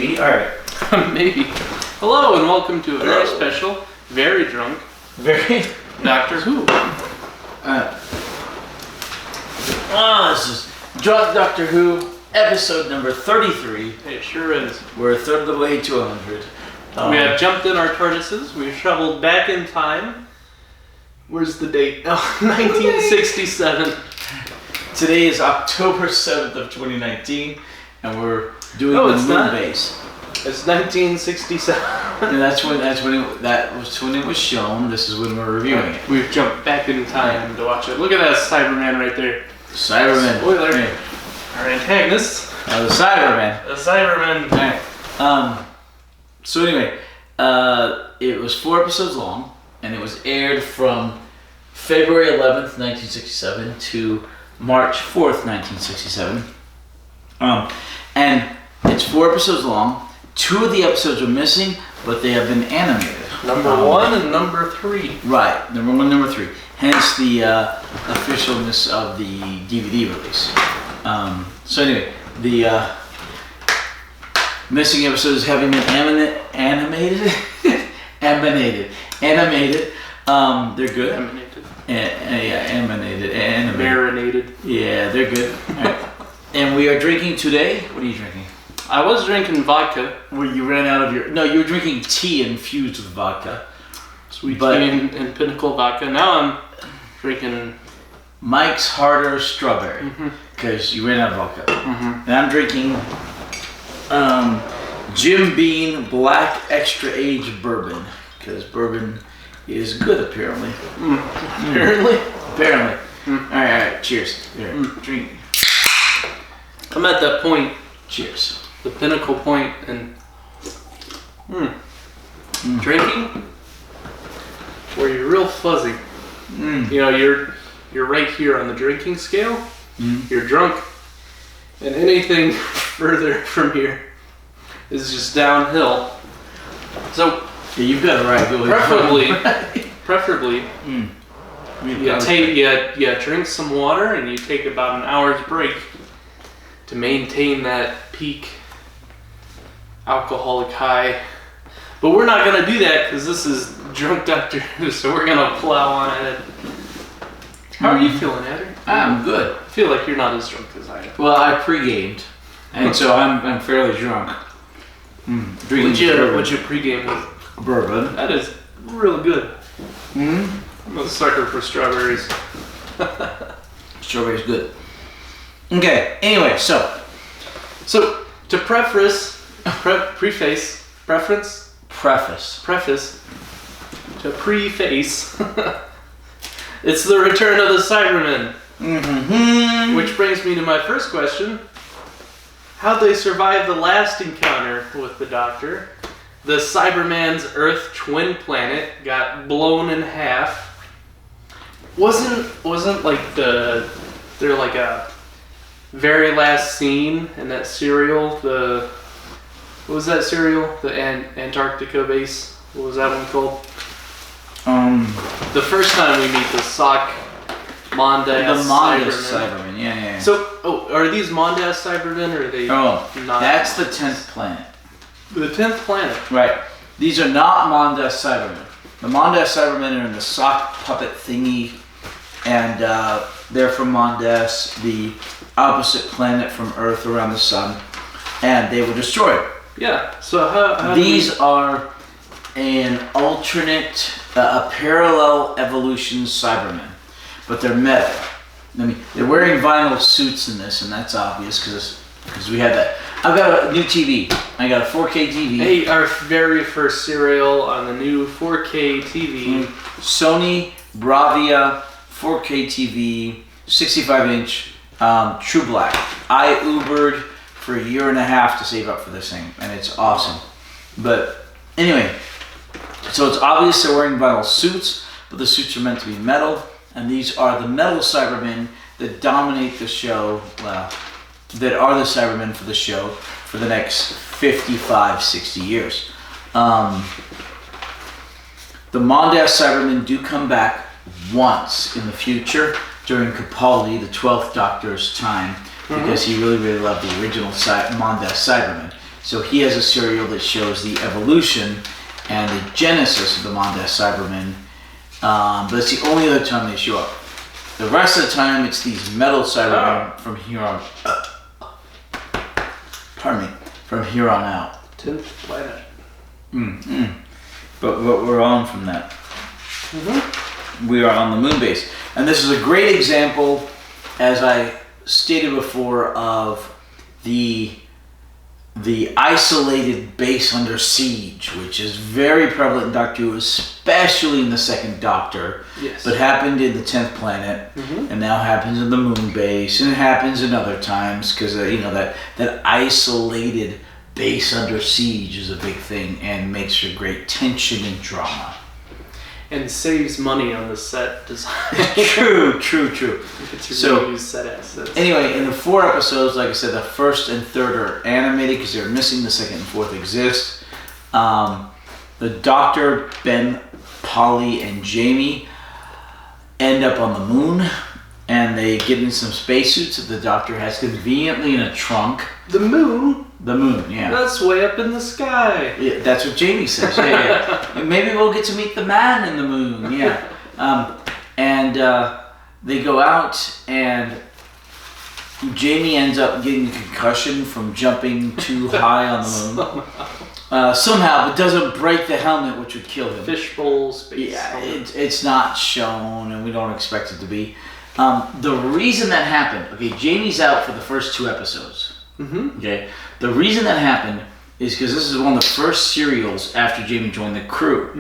Maybe. All right. Maybe. Hello and welcome to a very special, very drunk, Doctor Who. This is Drunk Doctor Who, episode number 33. It sure is. We're a third of the way to 100. We have jumped in our TARDISes. We've traveled back in time. Where's the date? Oh, 1967. Today is October 7th of 2019, and we're doing the Moonbase. It's 1967. And that was when it was shown. This is when we're reviewing it. We've jumped back in time to watch it. Look at that Cyberman right there. Cyberman. Spoiler. Our antagonist. The Cyberman. The Cyberman. Alright. So anyway, it was 4 episodes long, and it was aired from February 11th, 1967 to March 4th, 1967. And it's 4 episodes long. 2 of the episodes are missing, but they have been animated. Number 1 and number 3. Right, number 1, number 3. Hence the officialness of the DVD release. So anyway, the missing episodes having been animated. They're good. Animated. Marinated. Yeah, they're good. Right. And we are drinking today. What are you drinking? I was drinking vodka. Well, you ran out of your... No, you were drinking tea infused with vodka. Sweet tea and Pinnacle vodka. Now I'm drinking... Mike's Harder Strawberry. Because you ran out of vodka. And I'm drinking Jim Beam Black Extra Age Bourbon. Because bourbon is good, apparently. Apparently. Alright, cheers. Here, drink. I'm at that point. Cheers. The pinnacle point in drinking where you're real fuzzy. You know, you're right here on the drinking scale. You're drunk, and anything further from here is just downhill. So yeah, you've got it right. Preferably, you drink some water and you take about an hour's break to maintain that peak alcoholic high. But we're not going to do that because this is Drunk Doctor Who, so we're going to plow on ahead. How are you feeling, Adder? I'm good. I feel like you're not as drunk as I am. Well, I pre-gamed, and so I'm fairly drunk. What'd you pre-game with? Bourbon. That is really good. I'm a sucker for strawberries. Strawberry's good. Okay, anyway, so to preface, it's the return of the Cybermen. Which brings me to my first question. How'd they survive the last encounter with the Doctor? The Cyberman's Earth twin planet got blown in half. Wasn't like they're like a very last scene in that serial, what was that serial? The Antarctica base? What was that one called? The first time we meet the Mondas Cybermen. Yeah. So, are these Mondas Cybermen, or are they not? That's the 10th planet. The 10th planet. Right. These are not Mondas Cybermen. The Mondas Cybermen are in the sock puppet thingy, and they're from Mondas, the opposite planet from Earth around the sun, and they were destroyed. Yeah. So how these are an alternate, a parallel evolution Cybermen, but they're metal. I mean, they're wearing vinyl suits in this, and that's obvious because we had that. I've got a new TV. I got a 4K TV. Hey, our very first serial on the new 4K TV. Sony Bravia 4K TV, 65-inch, true black. I Ubered for a year and a half to save up for this thing, and it's awesome. But anyway, so it's obvious they're wearing vinyl suits, but the suits are meant to be metal, and these are the metal Cybermen that dominate the show, that are the Cybermen for the show for the next 55, 60 years. The Mondas Cybermen do come back once in the future during Capaldi, the 12th Doctor's time, because he really loved the original Mondas Cybermen. So he has a serial that shows the evolution and the genesis of the Moonbase Cybermen. But it's the only other time they show up. The rest of the time, it's these metal Cybermen from here on. Pardon me. From here on out. 10th planet. But we're on from that. We are on the Moonbase, and this is a great example, as I stated before, of the isolated base under siege, which is very prevalent in Doctor Who, especially in the Second Doctor. Yes. But happened in the 10th Planet, and now happens in the Moonbase, and it happens in other times because that isolated base under siege is a big thing and makes for great tension and drama. And saves money on the set design. True. So use set assets. Anyway, in the 4 episodes, like I said, the first and third are animated because they're missing. The second and fourth exist. The Doctor, Ben, Polly, and Jamie end up on the moon, and they get in some spacesuits that the Doctor has conveniently in a trunk. The moon? The moon, yeah. That's way up in the sky. Yeah, that's what Jamie says. Yeah. Maybe we'll get to meet the man in the moon. Yeah. And they go out, and Jamie ends up getting a concussion from jumping too high on the moon. Somehow, but doesn't break the helmet, which would kill him. Fishbowl space. Yeah, it's not shown, and we don't expect it to be. The reason that happened, okay, Jamie's out for the first 2 episodes. Okay, the reason that happened is because this is one of the first serials after Jamie joined the crew,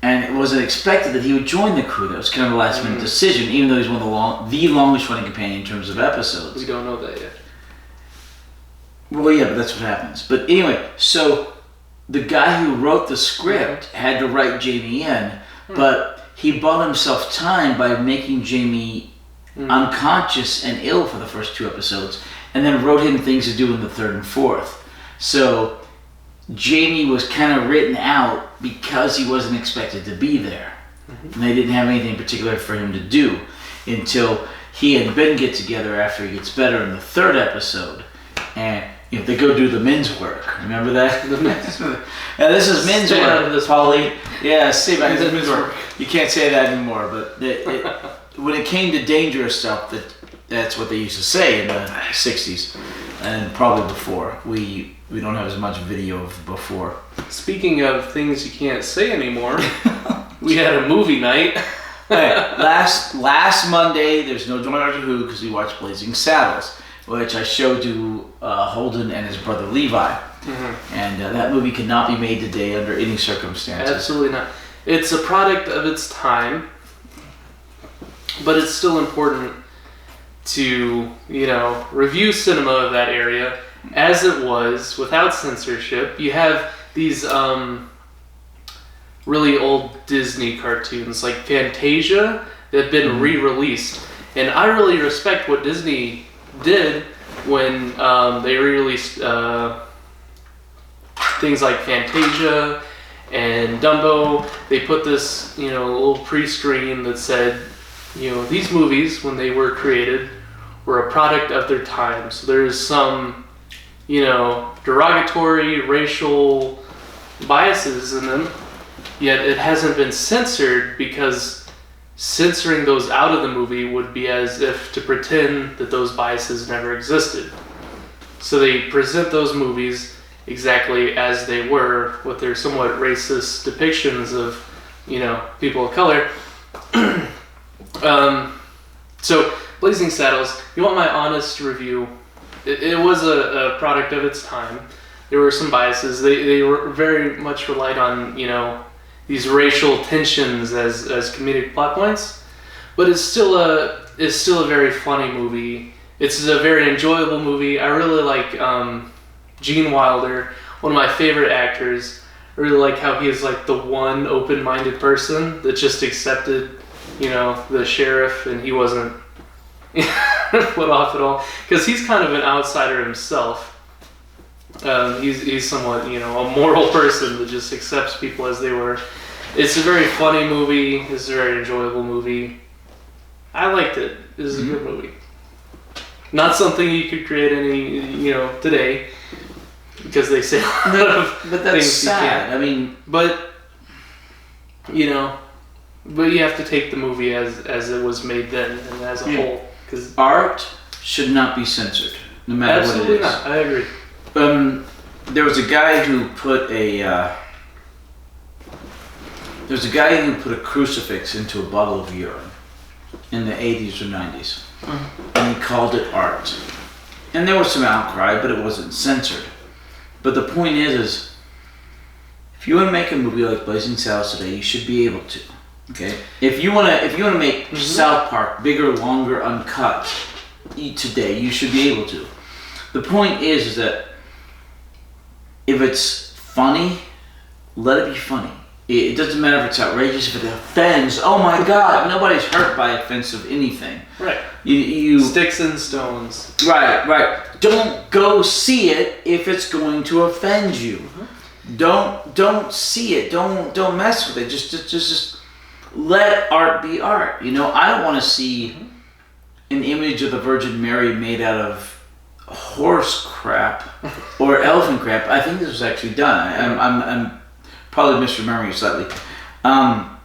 and it wasn't expected that he would join the crew. That was kind of a last minute decision, even though he's one of the longest running companion in terms of episodes. We don't know that yet. Well, yeah, but that's what happens. But anyway, so the guy who wrote the script had to write Jamie in, but he bought himself time by making Jamie unconscious and ill for the first 2 episodes, and then wrote him things to do in the 3rd and 4th. So Jamie was kind of written out because he wasn't expected to be there. And they didn't have anything particular for him to do until he and Ben get together after he gets better in the 3rd episode. And they go do the men's work. Remember that? The men's work. Now this is men's Stay work. out of this, Polly. Yeah, stay back. This is men's work. You can't say that anymore, but when it came to dangerous stuff, that's what they used to say in the 60s, and probably before. We don't have as much video of before. Speaking of things you can't say anymore, we had a movie night. Hey, last Monday, there's no Doctor Who because we watched Blazing Saddles, which I showed to Holden and his brother Levi. And that movie could not be made today under any circumstances. Absolutely not. It's a product of its time, but it's still important to, review cinema of that era as it was, without censorship. You have these really old Disney cartoons like Fantasia that have been re-released. And I really respect what Disney did when they re-released things like Fantasia and Dumbo. They put this, little pre-screen that said, these movies, when they were created, were a product of their time. So there's some, derogatory racial biases in them, yet it hasn't been censored because censoring those out of the movie would be as if to pretend that those biases never existed. So they present those movies exactly as they were, with their somewhat racist depictions of, people of color. So, Blazing Saddles, you want my honest review? It was a product of its time. There were some biases. They were very much relied on, these racial tensions as comedic plot points. But it's still a very funny movie. It's a very enjoyable movie. I really like Gene Wilder, one of my favorite actors. I really like how he is like the one open-minded person that just accepted, the sheriff, and he wasn't put off at all, because he's kind of an outsider himself. He's somewhat, a moral person that just accepts people as they were. It's a very funny movie. It's a very enjoyable movie. I liked it. It was a good movie. Not something you could create any, today, because they say a lot of But that's things you sad. can't. I mean, But you have to take the movie as it was made then and as a whole. Because art should not be censored, no matter what it is. absolutely not. I agree. There was a guy who put a crucifix into a bottle of urine in the 80s or 90s, and he called it art. And there was some outcry, but it wasn't censored. But the point is if you want to make a movie like Blazing Saddles today, you should be able to. Okay. If you want to make South Park bigger, longer, uncut today, you should be able to. The point is that if it's funny, let it be funny. It doesn't matter if it's outrageous, if it offends. Oh my God, nobody's hurt by offensive anything. Right. You Sticks and stones. Right. Don't go see it if it's going to offend you. Don't see it. Don't mess with it. Just let art be art. I don't want to see an image of the Virgin Mary made out of horse crap or elephant crap. I think this was actually done. I'm probably misremembering slightly. I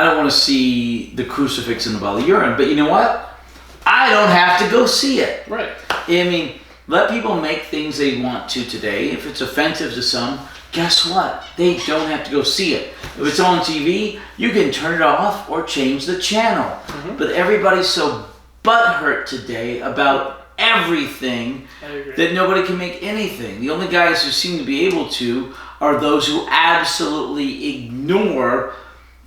don't want to see the crucifix in the bottle of urine, but you know what? I don't have to go see it. Right. I mean, let people make things they want to today. If it's offensive to some, guess what? They don't have to go see it. If it's on TV, you can turn it off or change the channel. But everybody's so butthurt today about everything that nobody can make anything. The only guys who seem to be able to are those who absolutely ignore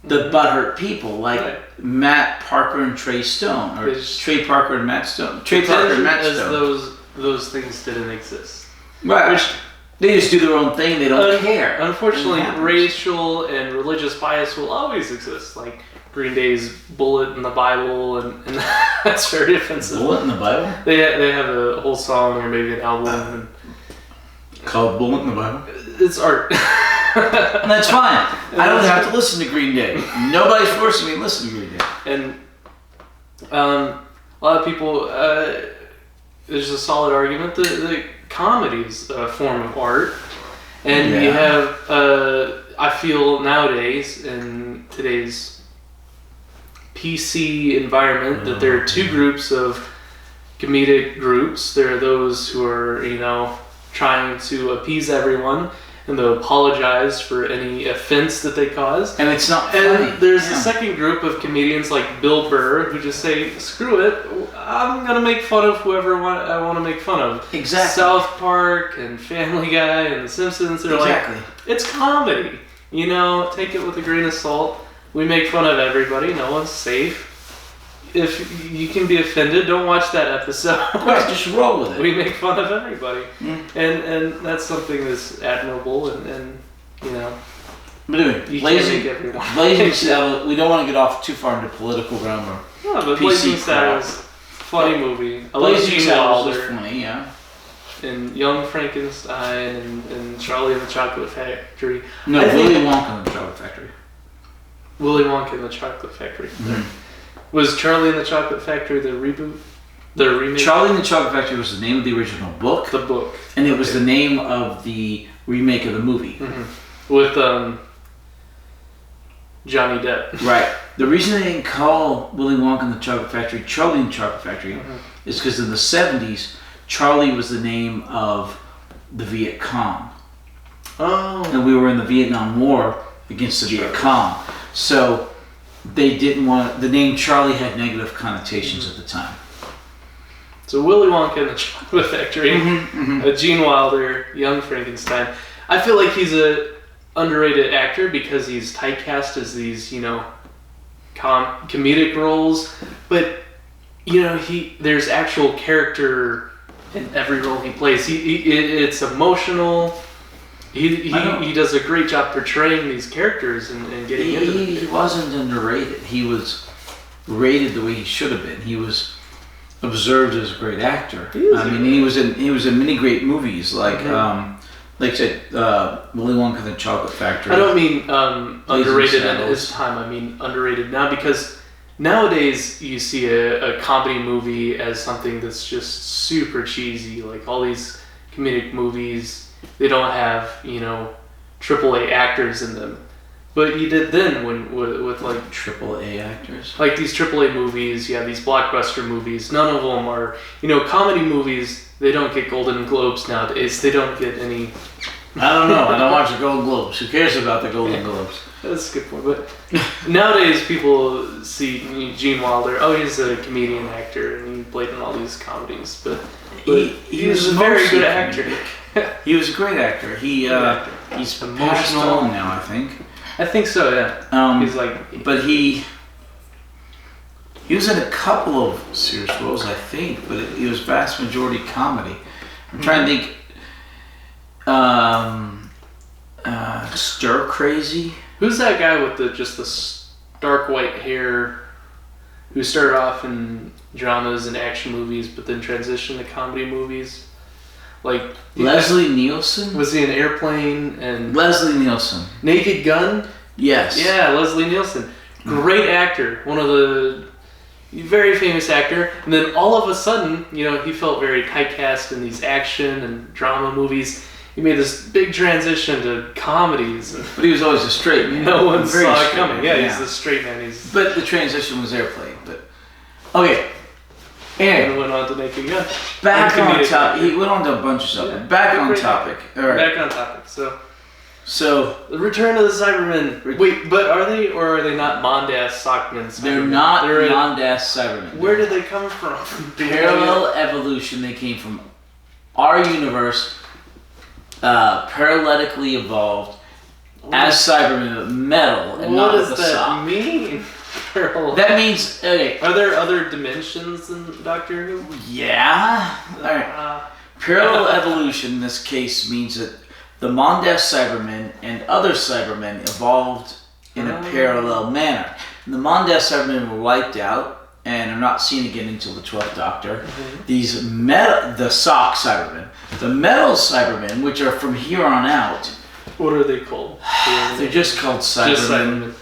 the butthurt people, like Matt Parker and Trey Stone, or Trey Parker and Matt Stone. Trey Parker and Matt Stone. As those things didn't exist. Right. Which, they just do their own thing. They don't care. Unfortunately, racial and religious bias will always exist. Like Green Day's "Bullet in the Bible," and that's very offensive. Bullet in the Bible? They have a whole song or maybe an album called "Bullet in the Bible." It's art. And that's fine. I don't have to listen to Green Day. Nobody's forcing me to listen to Green Day. And a lot of people, there's a solid argument that comedy's a form of art. And you have, I feel nowadays, in today's PC environment, that there are two groups of comedic groups. There are those who are, trying to appease everyone, and they'll apologize for any offense that they cause. And it's not funny. And there's a second group of comedians like Bill Burr who just say, screw it, I'm going to make fun of whoever I want to make fun of. Exactly. South Park and Family Guy and The Simpsons, they're like, it's comedy. Take it with a grain of salt. We make fun of everybody. No one's safe. If you can be offended, don't watch that episode. Right, just roll with it. We make fun of everybody. And that's something that's admirable and But anyway, Blazing Saddles, we don't want to get off too far into political realm or no, but Blazing Saddles, funny movie. Blazing Saddles was funny, yeah. And Young Frankenstein and Charlie and the Chocolate Factory. No, Willy Wonka and the Chocolate Factory. Willy Wonka and the Chocolate Factory. Was Charlie and the Chocolate Factory the reboot? The remake? Charlie and the Chocolate Factory was the name of the original book. The book. And it was the name of the remake of the movie. With Johnny Depp. Right. The reason they didn't call Willy Wonka and the Chocolate Factory Charlie and the Chocolate Factory is because in the 70s, Charlie was the name of the Viet Cong. Oh. And we were in the Vietnam War against the Viet Cong. So they didn't want the name Charlie had negative connotations at the time. So Willy Wonka and the Chocolate Factory, Gene Wilder, Young Frankenstein. I feel like he's a underrated actor because he's typecast as these, comedic roles, but there's actual character in every role he plays. It's emotional. He does a great job portraying these characters and getting into them. He wasn't underrated. He was rated the way he should have been. He was observed as a great actor. He was in many great movies like I said, Willy Wonka and the Chocolate Factory. I don't mean underrated at his time. I mean underrated now, because nowadays you see a comedy movie as something that's just super cheesy. Like all these comedic movies, they don't have, AAA actors in them. But you did then with like AAA actors. Like these AAA movies, these blockbuster movies. None of them are, comedy movies. They don't get Golden Globes nowadays. They don't get any. I don't know. I don't watch the Golden Globes. Who cares about the Golden Globes? That's a good point. But nowadays, people see Gene Wilder. Oh, he's a comedian actor, and he played in all these comedies. But he was a very good actor. He was a great actor. He's emotional now, I think. I think so. Yeah. He's like. But he was in a couple of serious roles, I think. But it was vast majority comedy. I'm trying to think. Stir Crazy. Who's that guy with the stark white hair who started off in dramas and action movies but then transitioned to comedy movies? Like Leslie Nielsen? Was he in Airplane and Leslie Nielsen. Naked Gun? Yes. Yeah, Leslie Nielsen. Great actor. One of the very famous actor. And then all of a sudden, he felt very typecast in these action and drama movies. He made this big transition to comedies. But he was always a straight man. No one saw it coming. Yeah, he's the straight man. But the transition was Airplane. But okay. Anyway, and went on to Naked Gun. Back on topic. He went on to a bunch of stuff. Yeah, back on topic. All right. Back on topic. So the Return of the Cybermen. Wait, but are they or are they not Mondas Sockmen? They're not Mondas Cybermen. Where did they come from? Parallel evolution. They came from our universe. Paralletically evolved as Cybermen, metal, and not with a sock. What does that mean? That means, okay. Are there other dimensions in Doctor Who? Yeah. Alright. Parallel evolution in this case means that the Mondas Cybermen and other Cybermen evolved in a parallel manner. And the Mondas Cybermen were wiped out and are not seen again until the 12th Doctor. Mm-hmm. The sock Cybermen. The metal Cybermen, which are from here on out. What are they called? They're just called Cybermen.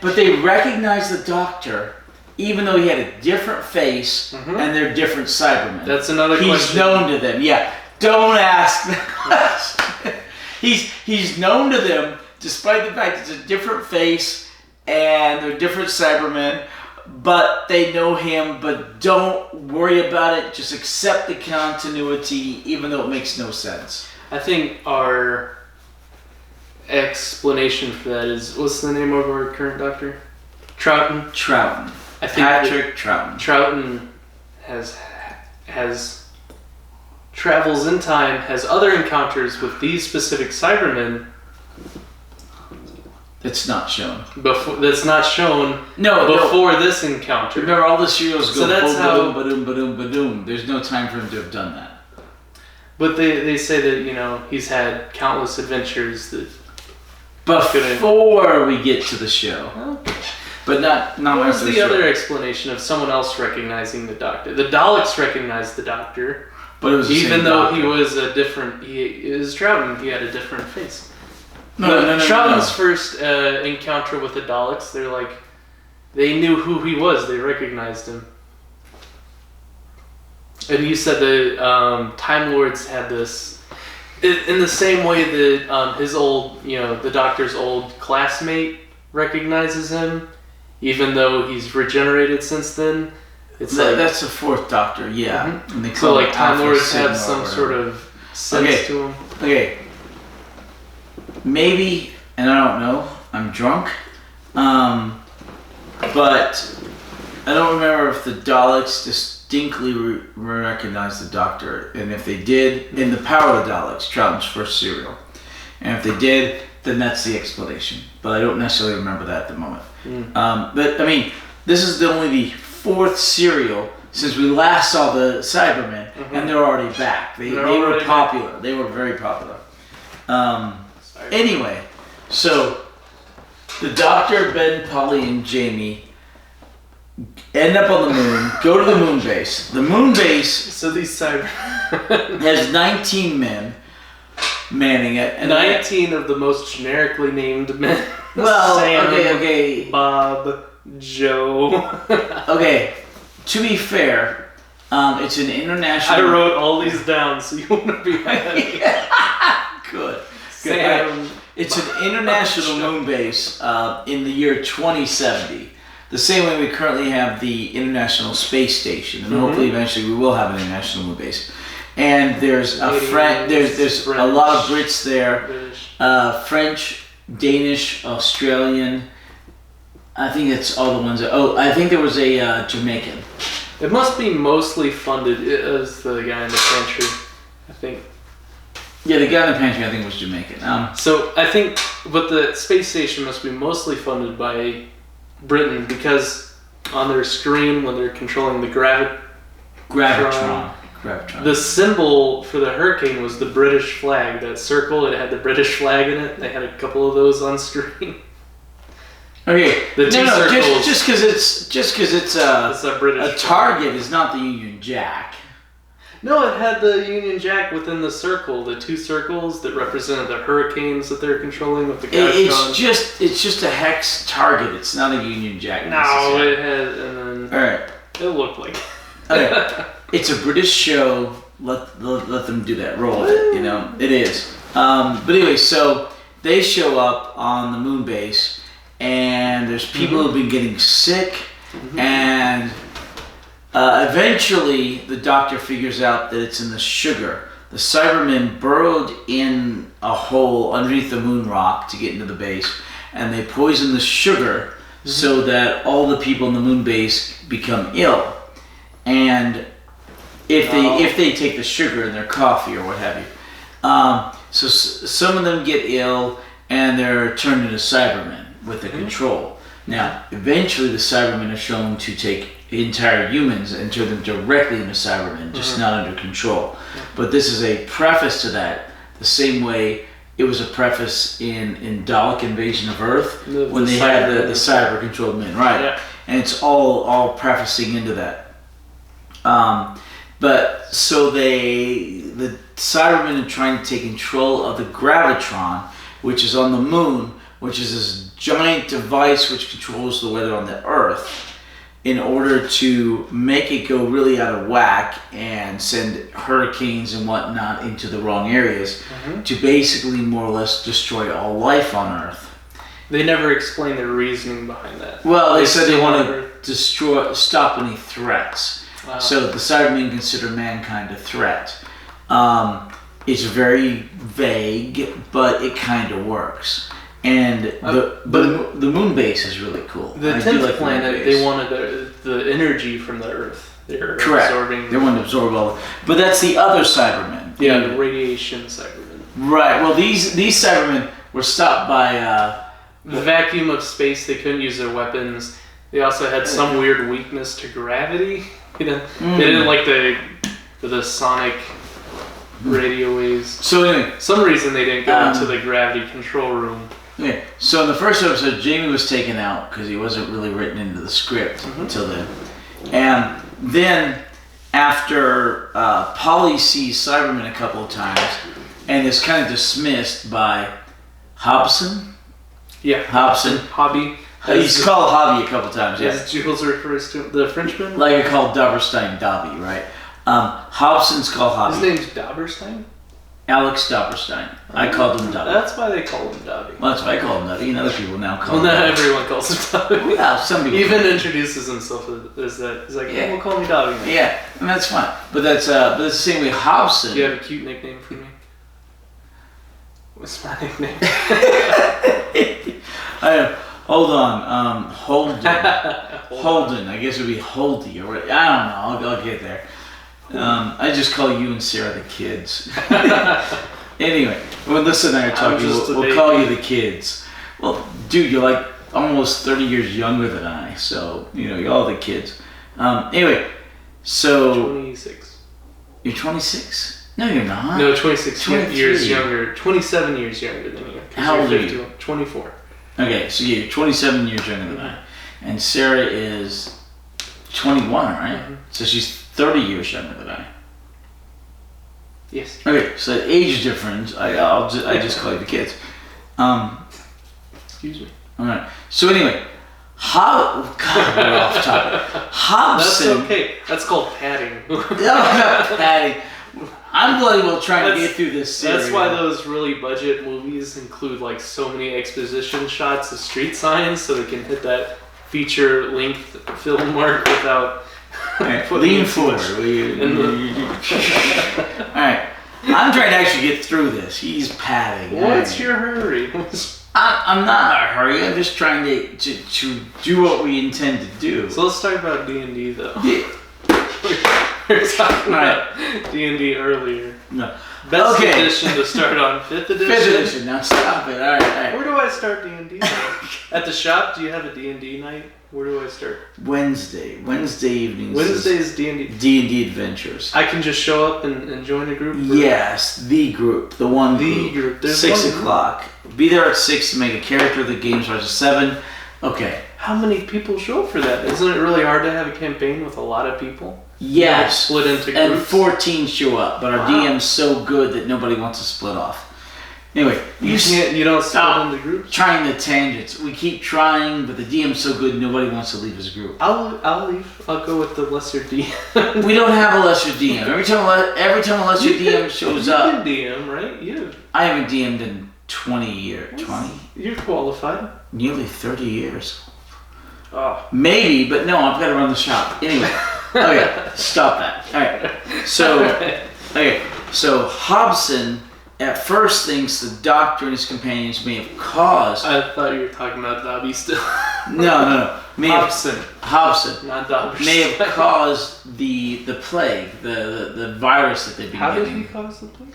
But they recognize the Doctor, even though he had a different face, and they're different Cybermen. That's another question. He's known to them. Yeah, don't ask that. He's known to them, despite the fact it's a different face and they're different Cybermen. But they know him. But don't worry about it. Just accept the continuity, even though it makes no sense. I think our explanation for that is, what's the name of our current Doctor? Troughton. I think Patrick Troughton. Troughton has travels in time, has other encounters with these specific Cybermen. It's not shown. That's not shown. Before this encounter. Remember, all the serials go boom, ba-doom, ba-doom, ba-doom. There's no time for him to have done that. But they say that he's had countless adventures that. Before we get to the show. Okay. But not what was the other explanation of someone else recognizing the Doctor? The Daleks recognized the Doctor, but it was even though he was a different. It was Troughton. He had a different face. No. Troughton's first encounter with the Daleks, they knew who he was. They recognized him. And you said the Time Lords had this. In the same way that his old, the Doctor's old classmate recognizes him, even though he's regenerated since then. That's the 4th Doctor, yeah. Mm-hmm. And they so Time Lords have some sort of sense to him. Okay. Maybe, and I don't know, I'm drunk, but I don't remember if the Daleks distinctly recognized the Doctor, and if they did, in the Power of the Daleks, Troughton's first serial, and if they did, then that's the explanation. But I don't necessarily remember that at the moment. But I mean, this is only the 4th serial since we last saw the Cybermen, and they're already back. They were popular. They were very popular. Anyway, so the Doctor, Ben, Polly, and Jamie end up on the moon, go to the Moonbase. The Moonbase so these Cybermen has 19 men manning it. And 19 of the most generically named men. Well, Sam, okay. Bob, Joe. Okay, to be fair, It's an international. I wrote all these down so you wouldn't be mad. Good. Sam. It's an international moon base in the year 2070. The same way we currently have the International Space Station, and hopefully eventually we will have an international moon base. And there's there's a lot of Brits there, French, Danish, Australian. I think that's all the ones. I think there was a Jamaican. It must be mostly funded as the guy in the pantry, I think. Yeah, the guy in the pantry I think was Jamaican. So I think, but the space station must be mostly funded by Britain because on their screen when they're controlling the Gravitron. The symbol for the hurricane was the British flag. That circle, it had the British flag in it. They had a couple of those on screen. Okay, the two circles. Just because it's a British a target is not the Union Jack. No, it had the Union Jack within the circle, the two circles that represented the hurricanes that they're controlling with the Gravitron. It's just a hex target. It's not a Union Jack. No, it had, and then all right, it looked like. Okay. It's a British show. Let them do that. Roll with it. You know it is. But anyway, so they show up on the moon base. And there's people who've been getting sick, and eventually the doctor figures out that it's in the sugar. The Cybermen burrowed in a hole underneath the moon rock to get into the base, and they poison the sugar so that all the people in the moon base become ill. And if they take the sugar in their coffee or what have you, so some of them get ill and they're turned into Cybermen with the control. Now, eventually the Cybermen are shown to take entire humans and turn them directly into Cybermen, just not under control. But this is a preface to that, the same way it was a preface in Dalek Invasion of Earth when they had the cyber-controlled men, right? Yeah. And it's all prefacing into that. But so the Cybermen are trying to take control of the Gravitron, which is on the moon, which is this giant device which controls the weather on the Earth, in order to make it go really out of whack and send hurricanes and whatnot into the wrong areas to basically more or less destroy all life on Earth. They never explained their reasoning behind that. Well, they said they want to stop any threats. Wow. So the Cybermen consider mankind a threat. It's very vague, but it kind of works. And the moon base is really cool. The 10th planet, they wanted the energy from the Earth. They're correct. Absorbing. They want to absorb all. But that's the other Cybermen. Yeah, the radiation Cybermen. Right. Well, these Cybermen were stopped by the vacuum of space. They couldn't use their weapons. They also had some weird weakness to gravity. They didn't like the sonic radio waves. So anyway, some reason they didn't go into the gravity control room. Okay, so in the first episode, Jamie was taken out because he wasn't really written into the script until then. And then after Polly sees Cybermen a couple of times and is kind of dismissed by Hobson. Yeah, Hobson. Hobby. He's called Hobby a couple of times, yeah. As Jules refers to the Frenchman? Like I called Doberstein Dobby, right? Hobson's called Hobby. His name's Doberstein? Alex Doberstein. I called him Dobby. That's why they call him Dobby. Well, that's why I call him Dobby. And other people now call him Well, not Dobby. everyone calls him Dobby. Well, some people. He even introduces himself as that. He's like, yeah, well, call me Dobby, man. Yeah, and that's fine. But that's the same way Hobson. Do you have a cute nickname for me? What's my nickname? Hold on. Holden. Holden. I guess it would be Holdy. Or I don't know. I'll get there. I just call you and Sarah the kids. Anyway, when Melissa and I are talking, we'll call you the kids. Well, dude, you're like almost 30 years younger than I, so, you're all the kids. Anyway, so... 26. You're 26? No, you're not. No, 26 years younger. 27 years younger than you. How old are you? 24. Okay, so you're 27 years younger than I. And Sarah is 21, right? So she's 30 years younger than I. Yes. Okay, so that age difference, I just call you the kids. Excuse me. All right. So anyway, God, we're off topic. Hobson. That's okay. That's called padding. Patty. I'm bloody well trying to get through this series. That's why those really budget movies include like so many exposition shots of street signs so they can hit that feature length film mark without lean forward. Alright. I'm trying to actually get through this. He's padding. What's your hurry? I'm not in a hurry. I'm just trying to do what we intend to do. So let's talk about D&D though. Yeah. We were talking about D&D earlier. No. Best edition to start on 5th edition. 5th edition. Now stop it. All right. Where do I start D&D? At the shop? Do you have a D&D night? Where do I start? Wednesday evenings. Wednesday is D&D. D&D Adventures. I can just show up and join a group? Yes, the group. The one The group. group. There's 6 o'clock. Be there at 6 to make a character. The game starts at 7. Okay. How many people show up for that? Isn't it really hard to have a campaign with a lot of people? Yes. Split into groups? And 14 show up, but our DM's so good that nobody wants to split off. Anyway, you don't split into groups? Trying the tangents. We keep trying, but the DM's so good nobody wants to leave his group. I'll leave. I'll go with the lesser DM. We don't have a lesser DM. Every time a lesser DM shows up. You can DM, right? I haven't DM'd in 20 years. 20? You're qualified. Nearly 30 years. Oh. Maybe, but no, I've got to run the shop. Anyway. Okay, stop that. Alright. So Hobson at first thinks the doctor and his companions may have caused. I thought you were talking about Dobby still. No. Hobson. Not Dobby. May have caused the plague, the virus that they've been How getting. did he cause the plague?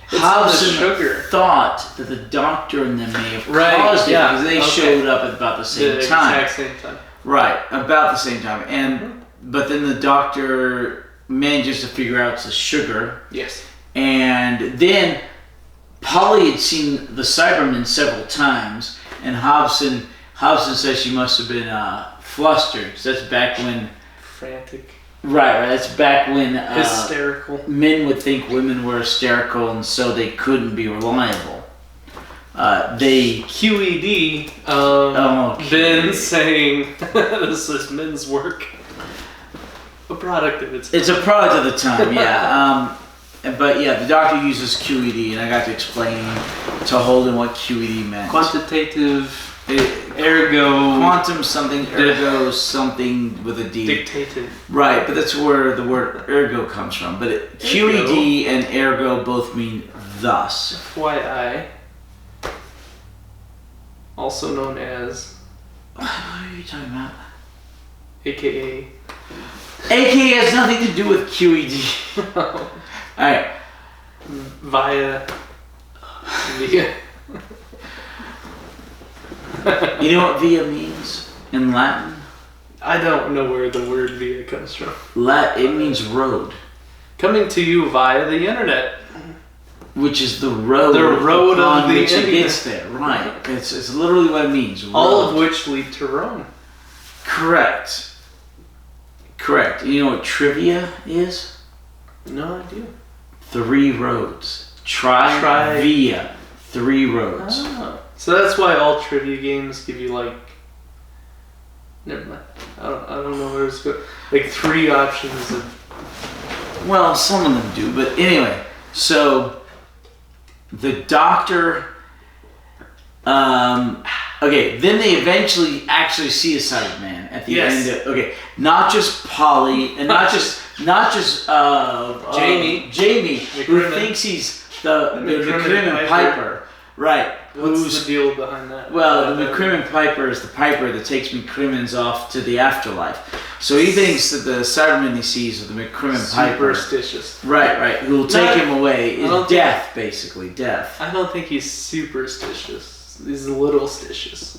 Hobson sugar. thought that the doctor and them may have caused it because they showed up at about the same time. Exact same time. Right, about the same time. And but then the doctor manages to figure out it's the sugar. Yes. And then Polly had seen the Cybermen several times, and Hobson says she must have been flustered, because that's back when... Frantic. Right, that's back when... hysterical. Men would think women were hysterical, and so they couldn't be reliable. QED, been saying this is men's work. A product of its time. It's a product of the time, yeah. But yeah, the doctor uses QED, and I got to explain to Holden what QED meant. Quantitative, ergo... Quantum something, ergo something with a D. Dictated. Right, but that's where the word ergo comes from. But QED and ergo both mean thus. FYI. Also known as... What are you talking about? AKA... AKA has nothing to do with QED. Alright. Via. You know what via means in Latin? I don't know where the word via comes from. It means road. Coming to you via the internet. Which is the road. The road on of the which it internet. gets there. Right. It's literally what it means. Road. All of which lead to Rome. Correct. You know what trivia is? No idea. 3 roads. Trivia. 3 roads. Oh. So that's why all trivia games give you like... Never mind. I don't know where it's going. Like 3 options of... Well, some of them do, but anyway. So, the doctor... okay, then they eventually actually see a Cyberman at the end of... Okay, not just Polly, and not just Jamie, who thinks he's the McCrimmon Piper. Right. What's the deal behind that? Well, the McCrimmon Piper is the Piper that takes McCrimmons off to the afterlife. So he thinks that the Cyberman he sees with the McCrimmon Piper... Superstitious. Right, who will take him away is death, basically, death. I don't think he's superstitious. He's a little stitious.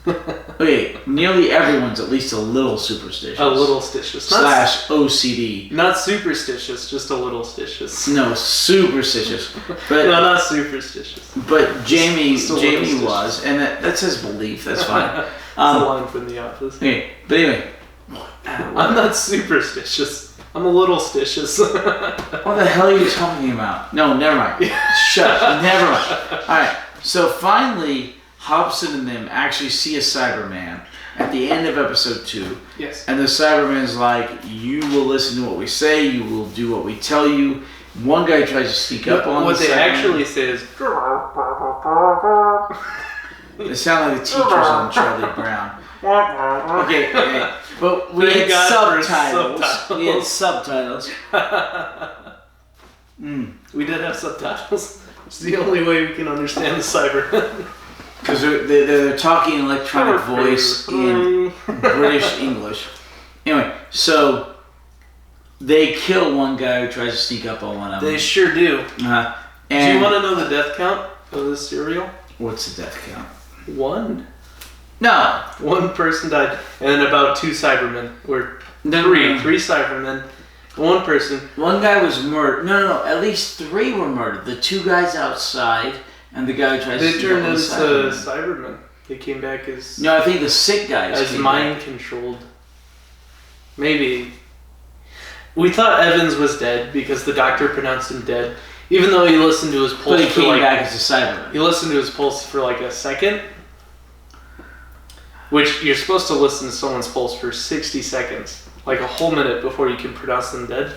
Okay, nearly everyone's at least a little superstitious. A little stitious. / OCD. Not superstitious, just a little stitious. No, superstitious. But no, not superstitious. But Jamie was, and that's his belief. That's fine. It's a line from The Office. Okay, but anyway, I'm not superstitious. I'm a little stitious. What the hell are you talking about? No, never mind. Shut up. Never mind. All right. So finally, Hobson and them actually see a Cyberman at the end of episode 2. Yes. And the Cyberman's like, you will listen to what we say, you will do what we tell you. One guy tries to sneak up on what the they Cyberman. actually say is. They sound like the teachers on Charlie Brown. Okay, but we had subtitles. We had subtitles. We did have subtitles. It's the only way we can understand the Cybermen. Because they're talking electronic voice in British English. Anyway, so they kill one guy who tries to sneak up on one of them. They sure do. And do you want to know the death count of this serial? What's the death count? 1. No. 1 person died, and then about 2 Cybermen. Or 3 Cybermen. 1 person. One guy was murdered. No. At least 3 were murdered. The 2 guys outside and the guy who tries to sneak up on the Cybermen. They turned into Cybermen. They came back as... No, I think the sick guys as mind-controlled. Maybe. We thought Evans was dead because the doctor pronounced him dead. Even though he listened to his pulse but he came back as a Cyberman. He listened to his pulse for like a second. Which you're supposed to listen to someone's pulse for 60 seconds. Like a whole minute before you can pronounce them dead.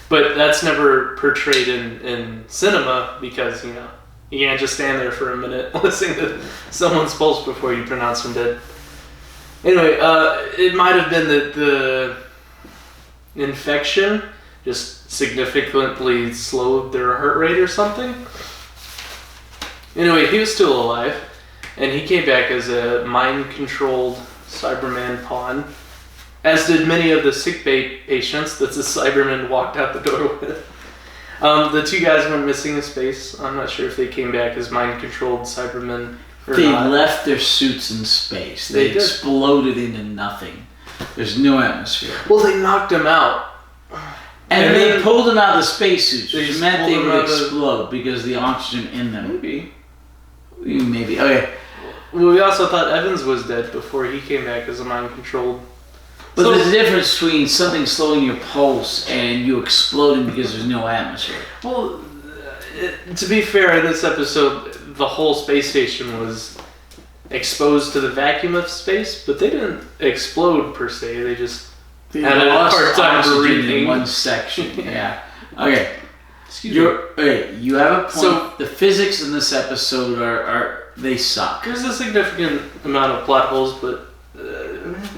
But that's never portrayed in cinema because, you know, you can't just stand there for a minute listening to someone's pulse before you pronounce them dead. Anyway, it might have been that the infection just significantly slowed their heart rate or something. Anyway, he was still alive, and he came back as a mind-controlled Cyberman pawn, as did many of the sickbay patients that the Cyberman walked out the door with. The 2 guys went missing in space. I'm not sure if they came back as mind-controlled Cybermen or they not. left their suits in space. They exploded into nothing. There's no atmosphere. Well, they knocked them out. And they pulled them out of the spacesuits, which just meant they pulled them would out of- explode because of the oxygen in them. Maybe. Okay. Well, we also thought Evans was dead before he came back as a mind-controlled. But there's a difference between something slowing your pulse and you exploding because there's no atmosphere. Well, to be fair, in this episode, the whole space station was exposed to the vacuum of space, but they didn't explode per se. They just had a hard time breathing in one section. Yeah. Okay. Excuse me. Okay. You have a point. So the physics in this episode are they suck. There's a significant amount of plot holes, but.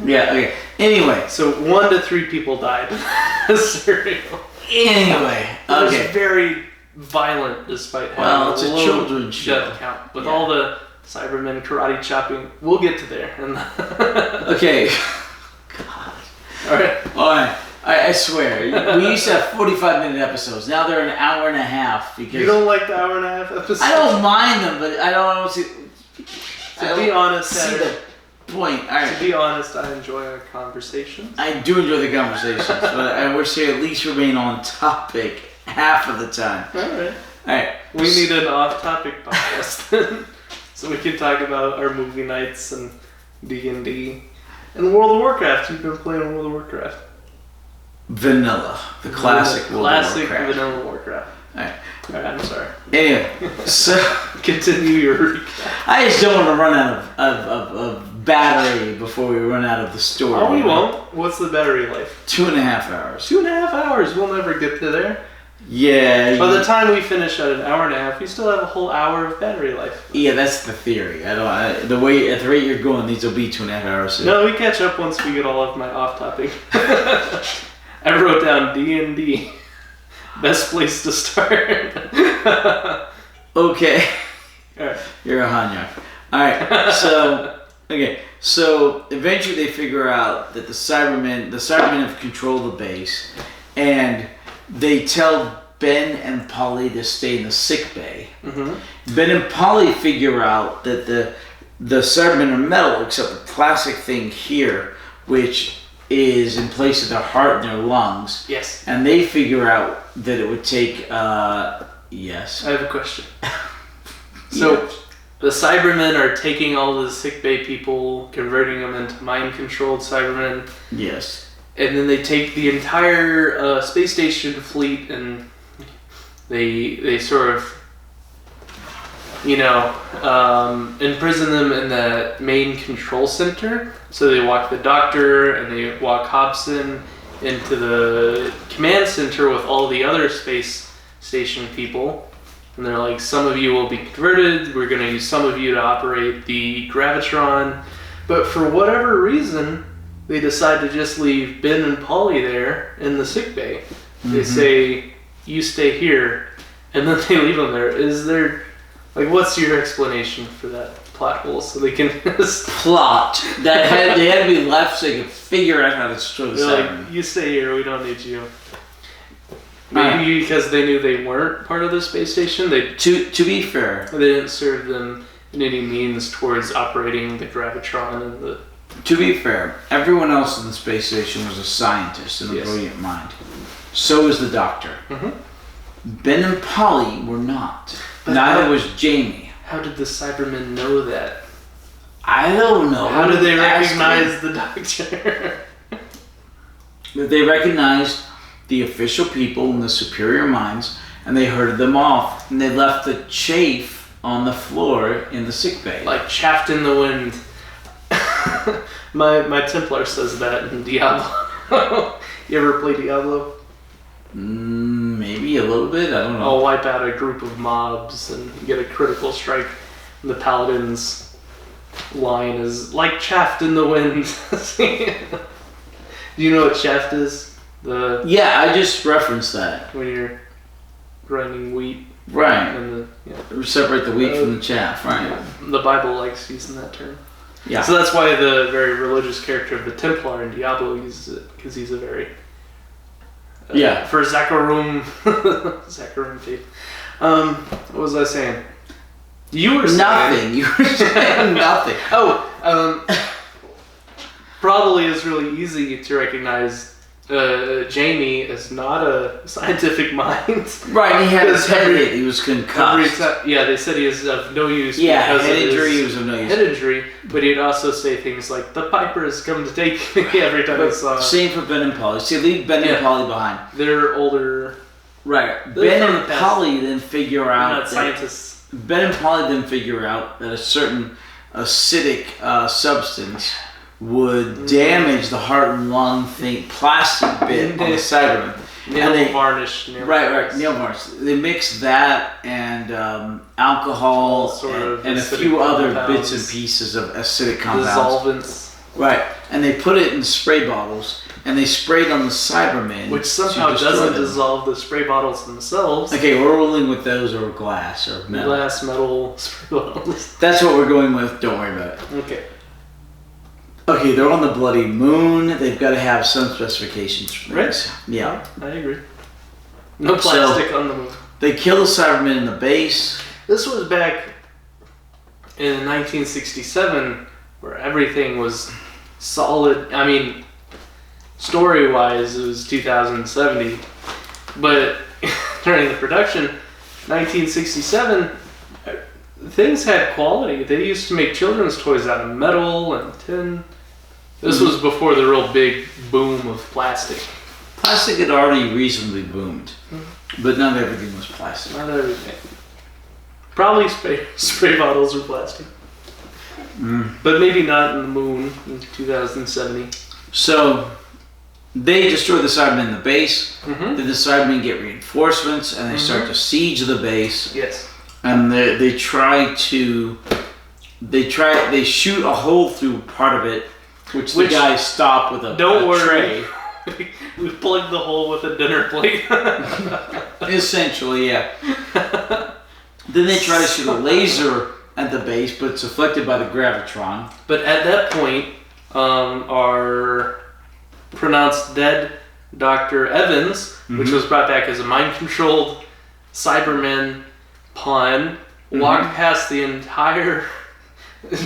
Yeah, okay. Anyway. So 1 to 3 people died. Serial. Anyway. It was Okay. very violent despite having it's a low children's show. death count. With all the Cybermen karate chopping, we'll get to there. Okay. God. Alright. I swear. We used to have 45-minute episodes. Now they're an hour and a half because You don't like the hour and a half episodes? I don't mind them, but I don't see. To be honest, see the point. All right. To be honest, I enjoy our conversations. I do enjoy the conversations, but I wish they at least remain on topic half of the time. Alright. Alright. We need an off-topic podcast then. So we can talk about our movie nights and D&D. And World of Warcraft. You've been playing World of Warcraft. Vanilla. The classic World of Warcraft. Classic vanilla Warcraft. Alright. Alright, I'm sorry. Anyway, so Continue your recap. I just don't want to run out of battery before we run out of the story. Oh, we won't. What's the battery life? 2.5 hours. 2.5 hours. We'll never get to there. Yeah. By the time we finish at an hour and a half, we still have a whole hour of battery life. Yeah, that's the theory. At the rate you're going, these will be 2.5 hours. So. No, we catch up once we get all of my off-topic. I wrote down D&D. Best place to start. Okay. Alright. You're a Hanyak. Alright, so eventually they figure out that the Cybermen have controlled the base, and they tell Ben and Polly to stay in the sick bay. Mm-hmm. Ben and Polly figure out that the Cybermen are metal, except the classic thing here, which is in place of their heart and their lungs. Yes. And they figure out that it would take, yes. I have a question. So, the Cybermen are taking all the sickbay people, converting them into mind-controlled Cybermen. Yes. And then they take the entire space station fleet and they sort of imprison them in the main control center. So they walk the Doctor and they walk Hobson into the command center with all the other space station people. And they're like, some of you will be converted. We're going to use some of you to operate the Gravitron. But for whatever reason, they decide to just leave Ben and Polly there in the sick bay. They say, you stay here. And then they leave them there. Is there, what's your explanation for that plot hole? So they can just... Plot. They had to be left so they could figure out how to destroy the Cybermen. Like, you stay here, we don't need you. Maybe because they knew they weren't part of the space station. To be fair, they didn't serve them in any means towards operating the Gravitron and the... To be fair, everyone else in the space station was a scientist and a brilliant mind. So was the Doctor. Ben and Polly were not. But neither was Jamie. How did the Cybermen know that? I don't know. How did they recognize the Doctor? They recognized the official people and the superior minds, and they herded them off, and they left the chaff on the floor in the sick bay. Like chaffed in the wind. My Templar says that in Diablo. You ever play Diablo? Maybe a little bit, I don't know. I'll wipe out a group of mobs and get a critical strike. And the Paladin's line is, like chaffed in the wind. Do you know what chaff is? Yeah, I just referenced that. When you're grinding wheat. Right. And separate the wheat from the chaff, right. The Bible likes using that term. Yeah. So that's why the very religious character of the Templar in Diablo uses it, because he's a very... For Zacharium faith. What was I saying? You were saying... Nothing. You were saying nothing. Probably is really easy to recognize Jamie is not a scientific mind. Right, he had his head hit. He was concussed. They said he is of no use. Yeah, because head injury, he was of no use. Head injury, but he'd also say things like, the Pipers come to take me every time I saw... Same for Ben and Polly. See, leave Ben and Polly behind. They're older... Right. Ben and Polly then figure out... Not scientists. Ben and Polly then figure out that a certain acidic substance would damage the heart and lung plastic bit on the Cyberman. Nail varnish. Right, nail varnish. They mix that and alcohol and a few other bits and pieces of acidic compounds. Dissolvents. Right, and they put it in spray bottles and they spray it on the Cybermen. Which somehow doesn't dissolve the spray bottles themselves. Okay, we're rolling with those or glass or metal. Glass, metal, spray bottles. That's what we're going with, don't worry about it. Okay, they're on the bloody moon. They've got to have some specifications for this. Right. Yeah. I agree. No plastic on the moon. They kill the Cybermen in the base. This was back in 1967 where everything was solid. I mean, story-wise, it was 2070. But during the production, 1967... things had quality. They used to make children's toys out of metal and tin. This was before the real big boom of plastic. Plastic had already reasonably boomed, but not everything was plastic. Not everything. Probably spray bottles were plastic. But maybe not in the moon in 2070. So they destroy the Cybermen in the base. Then the Cybermen get reinforcements and they start to siege the base. Yes. And they shoot a hole through part of it, which the guys stop with a tray. We plugged the hole with a dinner plate. Essentially, yeah. Then they try to shoot a laser at the base, but it's affected by the Gravitron. But at that point, our pronounced dead Dr. Evans, which was brought back as a mind-controlled Cyberman pawn, walked past the entire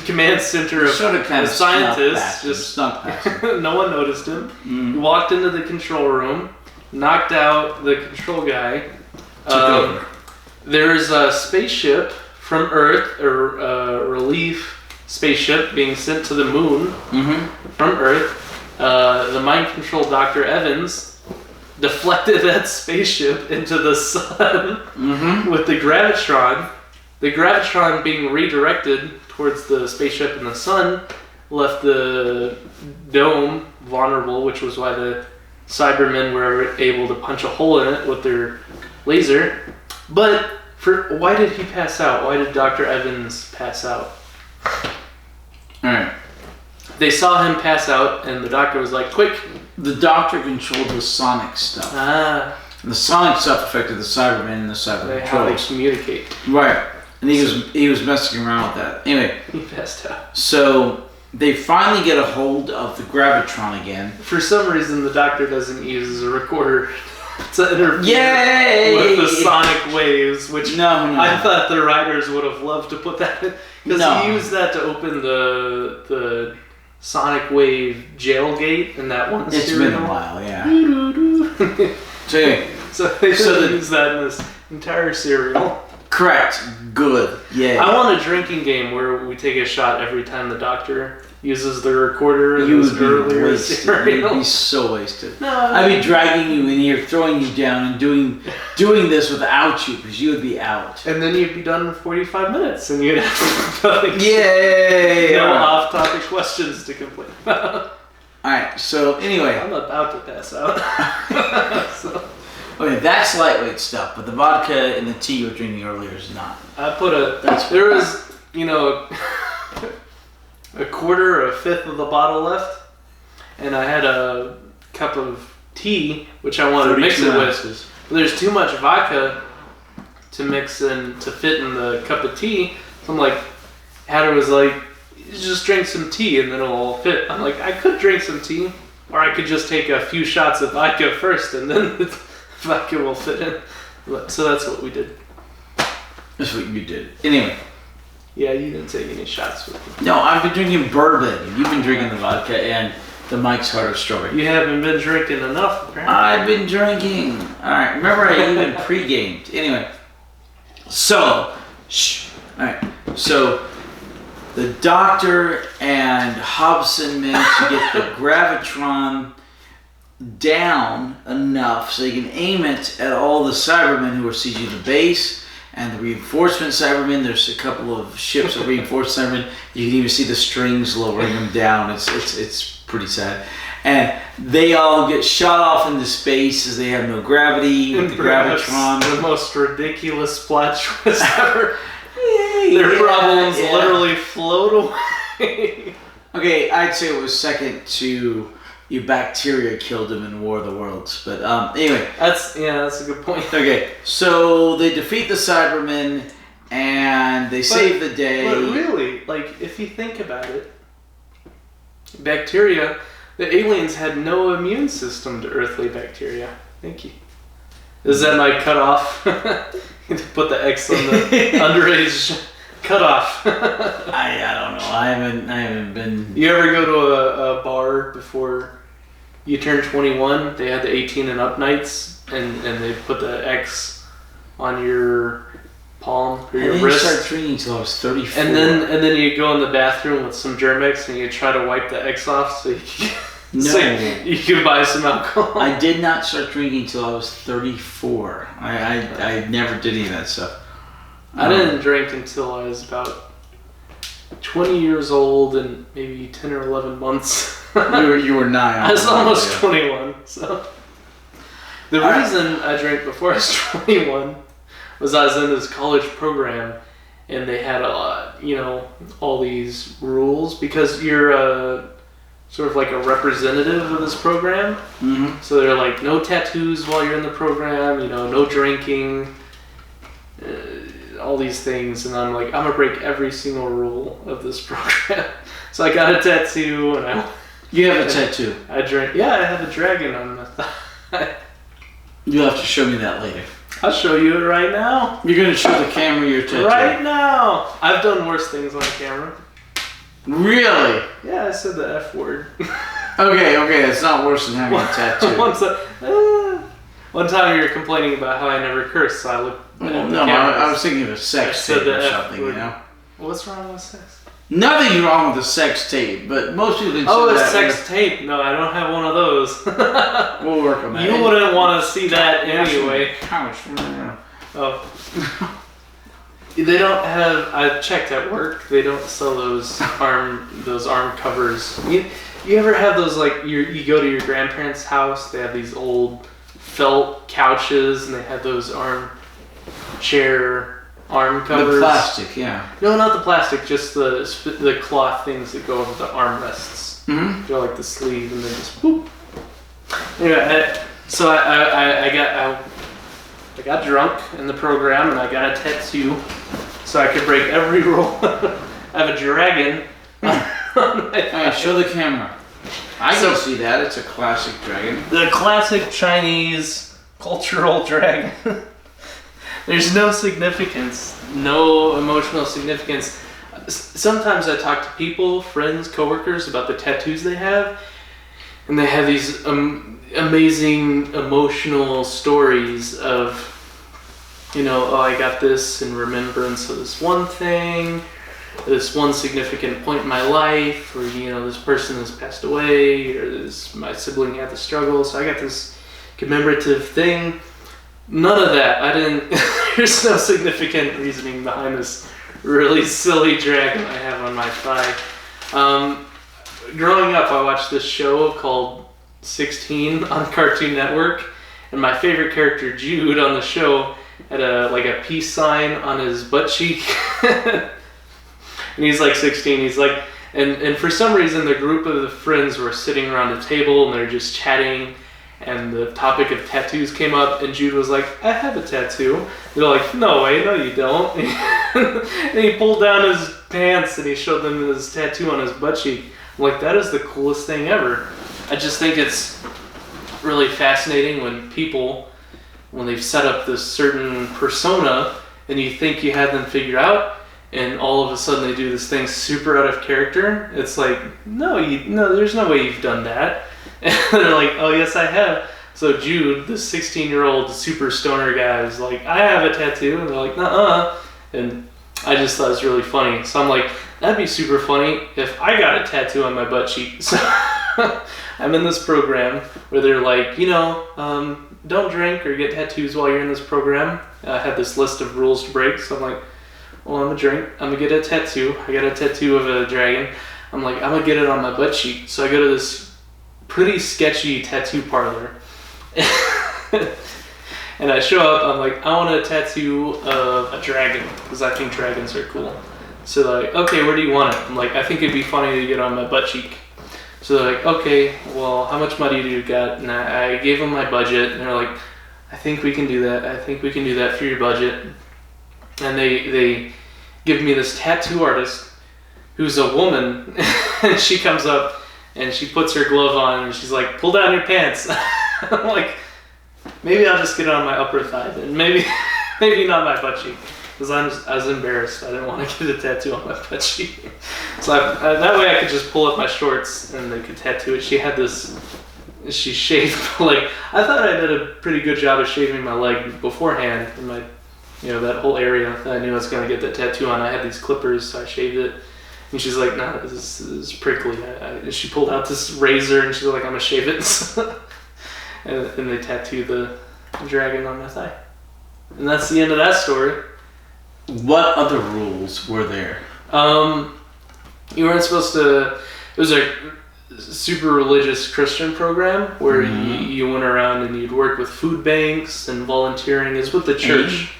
command center of scientists. Just snuck past him. No one noticed him. He walked into the control room, knocked out the control guy. There's a spaceship from Earth, a relief spaceship being sent to the moon from Earth. The mind-controlled Dr. Evans deflected that spaceship into the sun with the Gravitron, the gravitron being redirected towards the spaceship in the sun left the dome vulnerable, which was why the Cybermen were able to punch a hole in it with their laser. But why did he pass out? Why did Dr. Evans pass out? Alright. They saw him pass out, and the doctor was like, quick! The doctor controlled the sonic stuff. Ah. And the sonic stuff affected the Cybermen and the Cyber How they controls. communicate. Right. And he was messing around with that. Anyway. He passed out. So they finally get a hold of the gravitron again. For some reason, the doctor doesn't use a recorder to interfere Yay! with the sonic waves, which No. I thought the writers would have loved to put that in. Because he used that to open the sonic wave jail gate in that one It's serial. been a while, yeah. So anyway. So they should use that in this entire serial. Correct. Good. Yeah. I want a drinking game where we take a shot every time the doctor uses the recorder in You this would be earlier wasted. serial. You'd be so wasted. No. I'd be dragging you in here, throwing you down, and doing this without you, because you would be out. And then you'd be done in 45 minutes, and you'd have nothing. Yay! No off-topic questions to complain about. Alright, so anyway. I'm about to pass out. So, Okay, that's lightweight stuff, but the vodka and the tea you were drinking earlier is not. there was, a quarter or a fifth of the bottle left, and I had a cup of tea, which I wanted to mix it with. But there's too much vodka to mix in to fit in the cup of tea. So I'm like, Hatter was like, just drink some tea and then it'll all fit. I'm like, I could drink some tea, or I could just take a few shots of vodka first and then the vodka will fit in. So that's what we did. That's what you did. Anyway. Yeah, you didn't take any shots with me. No, I've been drinking bourbon. You've been drinking the vodka and the Mike's Hard of Strawberry. You haven't been drinking enough, apparently. I've been drinking. Alright, remember I even pre-gamed. Anyway. So, alright. So, the doctor and Hobson managed to get the gravitron down enough so they can aim it at all the Cybermen who are sieging the base and the reinforcement Cybermen. There's a couple of ships of reinforced Cybermen. You can even see the strings lowering them down. It's pretty sad. And they all get shot off into space as they have no gravity with the gravitron. The most ridiculous plot twist ever. Their problems literally float away. Okay, I'd say it was second to you bacteria killed them in War of the Worlds. But anyway. That's a good point. Okay, so they defeat the Cybermen and they save the day. But really, if you think about it, bacteria, the aliens had no immune system to earthly bacteria. Thank you. Is that my cutoff? Put the X on the underage cutoff. I don't know. I haven't been. You ever go to a bar before you turn 21? They had the 18 and up nights, and they put the X on your palm or your wrist. I didn't start drinking until I was 34. And then you go in the bathroom with some Germ-X and you try to wipe the X off so you can buy some alcohol. I did not start drinking until I was 34. I never did any of that stuff. I didn't drink until I was about 20 years old and maybe 10 or 11 months. You were 9. I was almost 21. So the reason I drank before I was 21 was I was in this college program and they had all these rules because you're sort of like a representative of this program. Mm-hmm. So they're like, no tattoos while you're in the program, no drinking, all these things. And I'm like, I'm gonna break every single rule of this program. So I got a tattoo and You have a tattoo? I drank. Yeah, I have a dragon on my thigh. You'll have to show me that later. I'll show you it right now. You're gonna show the camera your tattoo? Right now! I've done worse things on camera. Really? Yeah, I said the F word. Okay, that's not worse than having a tattoo. One time you were complaining about how I never curse, so I looked at the cameras. I was thinking of a sex tape or something, What's wrong with sex? Nothing's wrong with a sex tape, but most people think a sex tape. No, I don't have one of those. We'll work on that. You wouldn't want to see that anyway. Ouch. Oh. They don't have. I've checked at work. They don't sell those arm covers. You ever have those like you go to your grandparents' house? They have these old felt couches, and they have those armchair arm covers. The plastic, yeah. No, not the plastic. Just the cloth things that go over the armrests. Mm-hmm. They're like the sleeve, and then just boop. Anyway, so I got drunk in the program, and I got a tattoo, so I could break every rule. I have a dragon on my thigh. Alright, show the camera. I can see that. It's a classic dragon. The classic Chinese cultural dragon. There's no significance, no emotional significance. Sometimes I talk to people, friends, coworkers, about the tattoos they have, and they have these amazing emotional stories of, oh, I got this in remembrance of this one thing, this one significant point in my life, or this person has passed away, or my sibling had the struggle, so I got this commemorative thing. None of that. I didn't. There's no significant reasoning behind this really silly dragon I have on my thigh. Growing up, I watched this show called 16 on Cartoon Network, and my favorite character, Jude, on the show had a peace sign on his butt cheek. And he's like 16. He's like, and for some reason, the group of the friends were sitting around a table and they're just chatting, and the topic of tattoos came up, and Jude was like, I have a tattoo. They're like, no way, no you don't. And he pulled down his pants and he showed them his tattoo on his butt cheek. I'm like, that is the coolest thing ever. I just think it's really fascinating when they've set up this certain persona and you think you have them figured out, and all of a sudden they do this thing super out of character. It's like, no, there's no way you've done that. And they're like, oh yes I have. So Jude, this 16-year-old super stoner guy, is like, I have a tattoo. And they're like, nuh-uh. And I just thought it was really funny. So I'm like, that'd be super funny if I got a tattoo on my butt cheek. So I'm in this program where they're like, don't drink or get tattoos while you're in this program. I had this list of rules to break. So I'm like, well, I'm gonna drink. I'm gonna get a tattoo. I got a tattoo of a dragon. I'm like, I'm gonna get it on my butt cheek. So I go to this pretty sketchy tattoo parlor. And I show up, I'm like, I want a tattoo of a dragon, because I think dragons are cool. So they're like, okay, where do you want it? I'm like, I think it'd be funny to get on my butt cheek. So they're like, okay, well, how much money do you got? And I gave them my budget, and they're like, I think we can do that. I think we can do that for your budget. And they give me this tattoo artist who's a woman, and she comes up, and she puts her glove on, and she's like, pull down your pants. I'm like, maybe I'll just get it on my upper thigh, and maybe not my butt cheek, because I was embarrassed. I didn't want to get a tattoo on my butt cheek. So that way I could just pull up my shorts, and they could tattoo it. She had this, she shaved, like, I thought I did a pretty good job of shaving my leg beforehand, in my, that whole area that I knew I was going to get that tattoo on. I had these clippers, so I shaved it. And she's like, no, this is prickly. She pulled out this razor, and she's like, I'm going to shave it. and they tattoo the dragon on my thigh. And that's the end of that story. What other rules were there? You weren't supposed to... It was a super religious Christian program where you went around and you'd work with food banks and volunteering. Is with the church.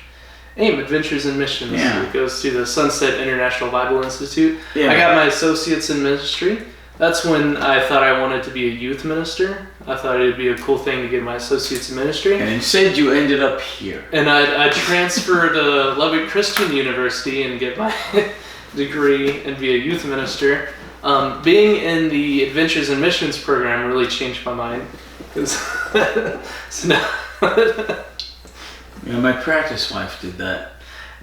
AIM, Adventures in Missions. Yeah. It goes to the Sunset International Bible Institute. Yeah. I got my associates in ministry. That's when I thought I wanted to be a youth minister. I thought it'd be a cool thing to get my associates in ministry. And instead you ended up here. And I transferred to Lubbock Christian University and get my degree and be a youth minister. Being in the Adventures in Missions program really changed my mind. So now... my practice wife did that.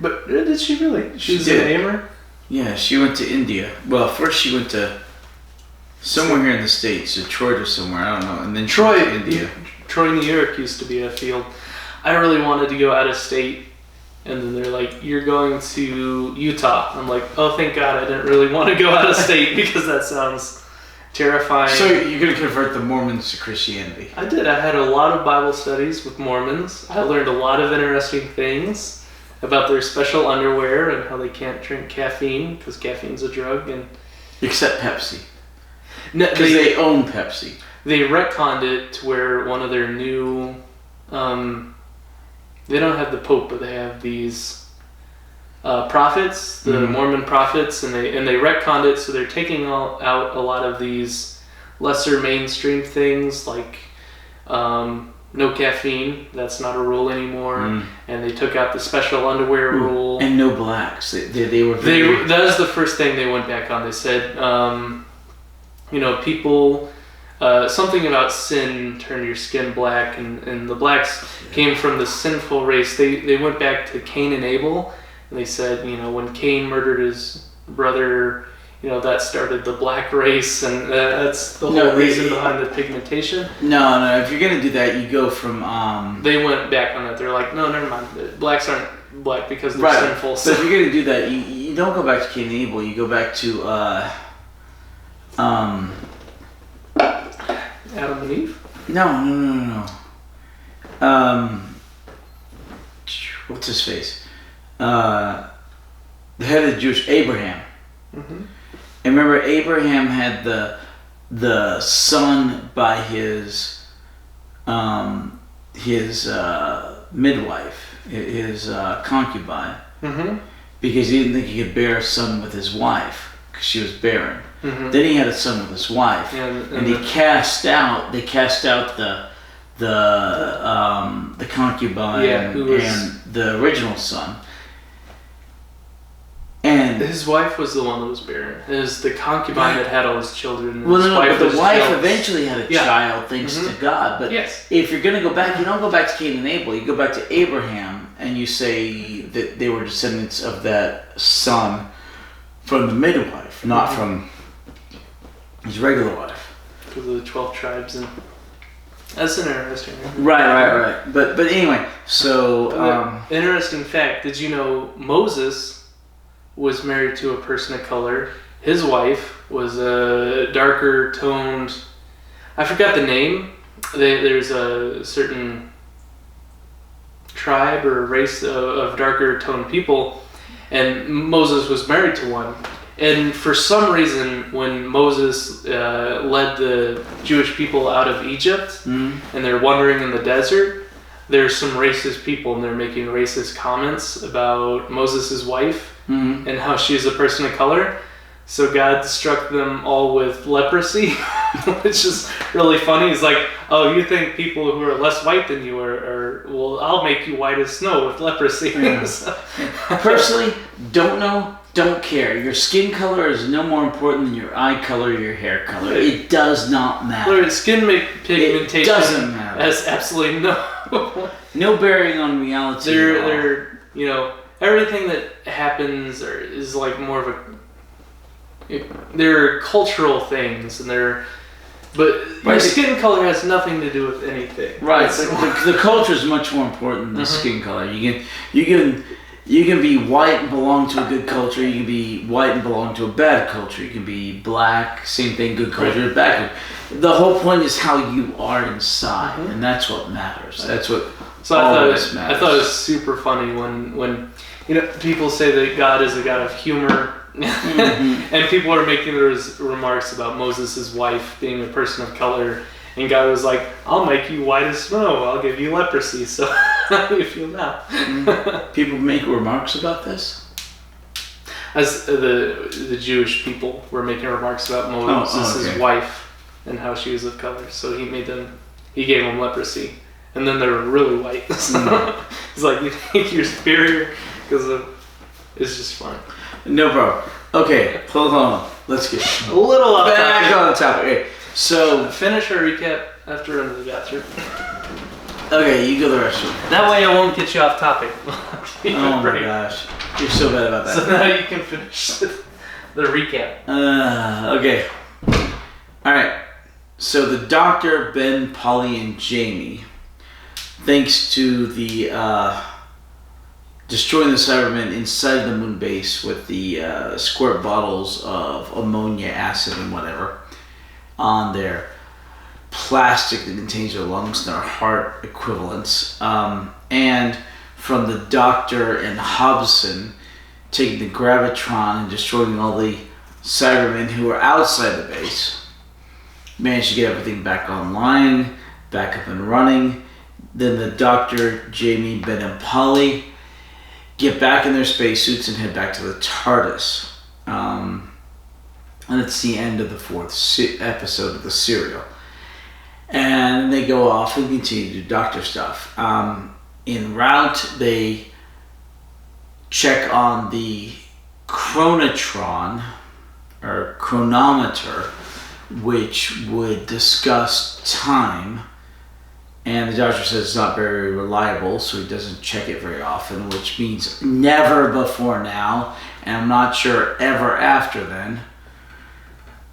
But did she really? She's an aimer? Yeah, she went to India. Well, first she went to somewhere here in the States, Detroit or somewhere, I don't know. And then she went to India. Troy, New York used to be a field. I really wanted to go out of state. And then they're like, you're going to Utah. I'm like, oh, thank God I didn't really want to go out of state because that sounds terrifying. So you're going to convert the Mormons to Christianity? I did. I had a lot of Bible studies with Mormons. I learned a lot of interesting things. about their special underwear and how they can't drink caffeine because caffeine's a drug. And Except Pepsi. no, Because they own Pepsi. They retconned it to where one of their new, they don't have the Pope, but they have these prophets, the Mormon prophets, and they retconned it, so they're taking out a lot of these lesser mainstream things like no caffeine. That's not a rule anymore, and they took out the special underwear rule and no blacks. They were that was the first thing they went back on. They said, people. Something about sin turned your skin black, and the blacks came from the sinful race. They went back to Cain and Abel, and they said, when Cain murdered his brother, that started the black race, and that's the whole reason behind the pigmentation. No, if you're gonna do that, you go from They went back on that. They're like, no, never mind. Blacks aren't black because they're sinful. So if you're gonna do that, you don't go back to Cain and Abel. You go back to Adam and Eve? No. What's his face? The head of the Jewish, Abraham. Mm-hmm. And remember, Abraham had the son by his midwife, his concubine, because he didn't think he could bear a son with his wife because she was barren. Mm-hmm. Then he had a son with his wife, and they cast out the concubine and the original son. And his wife was the one that was barren. It was the concubine that had all his children. But the wife eventually had a child, thanks to God. But if you're going to go back, you don't go back to Cain and Abel. You go back to Abraham, and you say that they were descendants of that son from the midwife, not from his regular wife. Because of the 12 tribes, and that's an interesting. Right. But anyway, so interesting fact. Did you know Moses was married to a person of color? His wife was a darker toned. I forgot the name. There's a certain tribe or race of darker toned people, and Moses was married to one. And for some reason, when Moses led the Jewish people out of Egypt, and they're wandering in the desert, there's some racist people, and they're making racist comments about Moses' wife and how she's a person of color. So God struck them all with leprosy, which is really funny. He's like, oh, you think people who are less white than you are well, I'll make you white as snow with leprosy. Yeah. Personally, don't know. Don't care. Your skin color is no more important than your eye color or your hair color. It does not matter. Skin pigmentation it doesn't matter. Has absolutely no bearing on reality. They're everything that happens is like more of they're cultural things, and but skin color has nothing to do with anything. Right. The culture is much more important than skin color. You can be white and belong to a good culture. You can be white and belong to a bad culture. You can be black, same thing, good culture, bad culture. The whole point is how you are inside, and that's what matters. That's what matters. I thought it was super funny when people say that God is a God of humor, and people are making those remarks about Moses' wife being a person of color. And God was like, I'll make you white as snow. I'll give you leprosy. So how do you feel now? People make remarks about this? As the Jewish people were making remarks about Moses' wife and how she was of color. So he gave them leprosy. And then they were really white. So he's like, you think you're superior? Because it's just fun. No problem. Okay, hold on. Let's get a little off back on the topic. Okay. So finish our recap after running to the bathroom. Okay, you go to the restroom. That way I won't get you off topic. Oh my gosh, you're so bad about that. So now you can finish the recap. Okay. All right. So the Doctor, Ben, Polly, and Jamie, thanks to the destroying the Cybermen inside the Moonbase with the squirt bottles of ammonia, acid, and whatever on their plastic that contains their lungs and their heart equivalents. And from the Doctor and Hobson taking the Gravitron and destroying all the Cybermen who were outside the base. Managed to get everything back online, back up and running. Then the Doctor, Jamie, Ben, and Polly get back in their spacesuits and head back to the TARDIS. And it's the end of the 4th episode of the serial. And they go off and continue to do Doctor stuff. En route, they check on the chronotron, or chronometer, which would discuss time. And the Doctor says it's not very reliable, so he doesn't check it very often, which means never before now, and I'm not sure ever after then.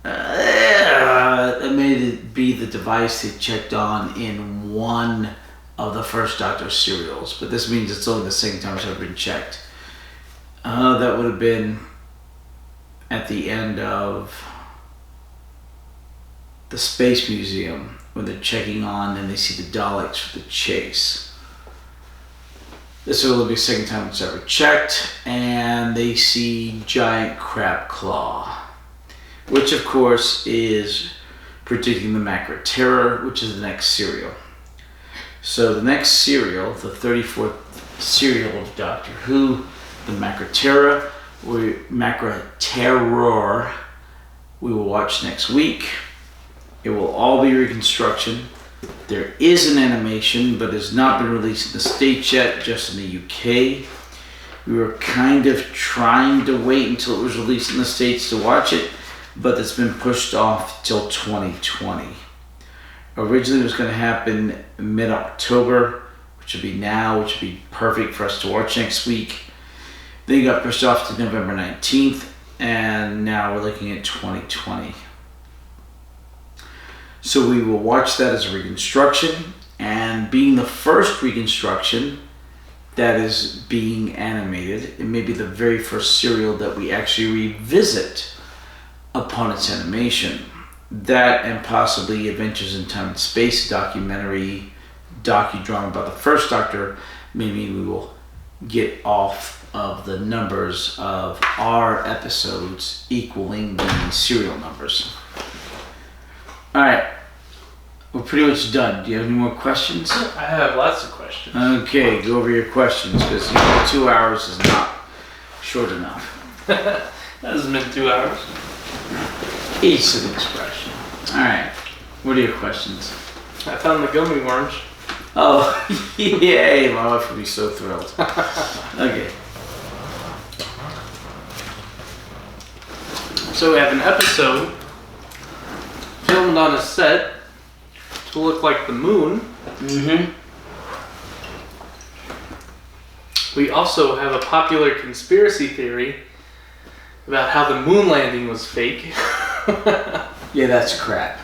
It may be the device they checked on in one of the first Doctor serials, but this means it's only the second time it's ever been checked. That would have been at the end of the Space Museum when they're checking on and they see the Daleks for the chase. This will be the second time it's ever checked, and they see Giant Crab Claw, which of course is predicting the Macra Terror, which is the next serial. So the next serial, the 34th serial of Doctor Who, the Macra Terror, we will watch next week. It will all be reconstruction. There is an animation, but has not been released in the States yet, just in the UK. We were kind of trying to wait until it was released in the States to watch it, but it's been pushed off till 2020. Originally it was going to happen mid-October, which would be now, which would be perfect for us to watch next week. Then it got pushed off to November 19th, and now we're looking at 2020. So we will watch that as a reconstruction, and being the first reconstruction that is being animated, it may be the very first serial that we actually revisit upon its animation. That and possibly Adventures in Time and Space docudrama about the first Doctor. Maybe we will get off of the numbers of our episodes equaling the serial numbers. Alright, we're pretty much done. Do you have any more questions? I have lots of questions. Okay, go over your questions, because 2 hours is not short enough. That hasn't been 2 hours. It's an expression. Alright, what are your questions? I found the gummy worms. Oh, yay! My wife would be so thrilled. Okay. So we have an episode filmed on a set to look like the moon. Mm-hmm. We also have a popular conspiracy theory about how the moon landing was fake. Yeah, that's crap.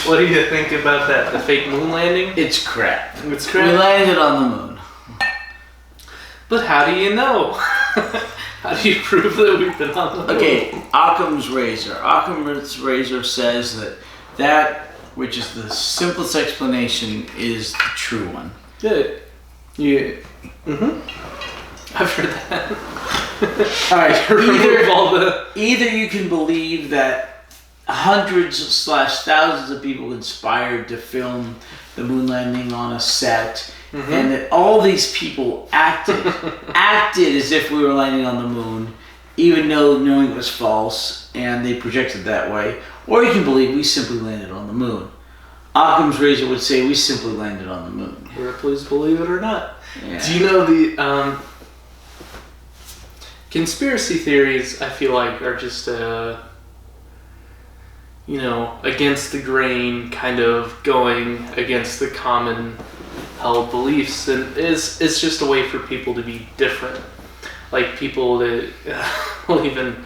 What do you think about that? The fake moon landing? It's crap. It's We crap. landed on the moon. But how do you know? How do you prove that we've been on the moon? Okay, Occam's razor. Occam's razor says that which is the simplest explanation is the true one. Good. Yeah. Mm-hmm. I've heard that. All right. Either Either you can believe that hundreds/thousands of people inspired to film the moon landing on a set, and that all these people acted as if we were landing on the moon, even though knowing it was false, and they projected that way. Or you can believe we simply landed on the moon. Occam's razor would say we simply landed on the moon. please believe it or not. Yeah. Do you know the conspiracy theories? I feel like are just against the grain, kind of going against the common held beliefs, and it's just a way for people to be different. Like people that believe in,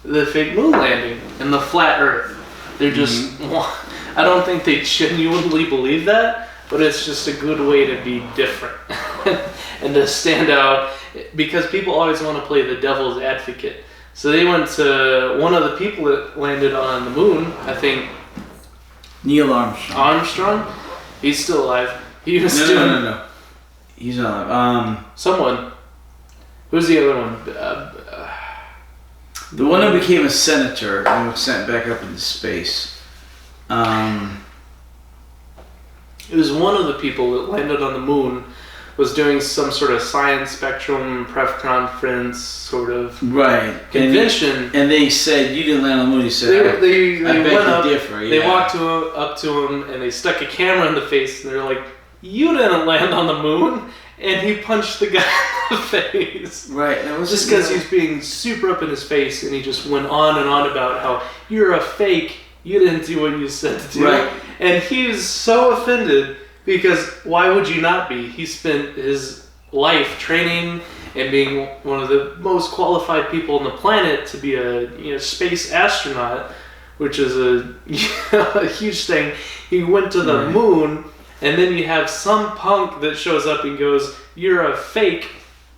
the fake moon landing and the flat Earth. They're just, I don't think they genuinely believe that, but it's just a good way to be different and to stand out, because people always want to play the devil's advocate. So they went to one of the people that landed on the moon, I think. Neil Armstrong. He's still alive. He was No. He's not. Someone. Who's the other one? The one who became a senator and was sent back up into space. It was one of the people that landed on the moon, was doing some sort of science spectrum press conference sort of convention. And they said, you didn't land on the moon. He said, they I beg went to up, differ. They walked up to him and they stuck a camera in the face and they're like, you didn't land on the moon. And he punched the guy in the face. Right. That was just because he's being super up in his face, and he just went on and on about how you're a fake, you didn't do what you said to do. Right. And he was so offended because why would you not be? He spent his life training and being one of the most qualified people on the planet to be a space astronaut, which is a huge thing. He went to the moon. And then you have some punk that shows up and goes, you're a fake.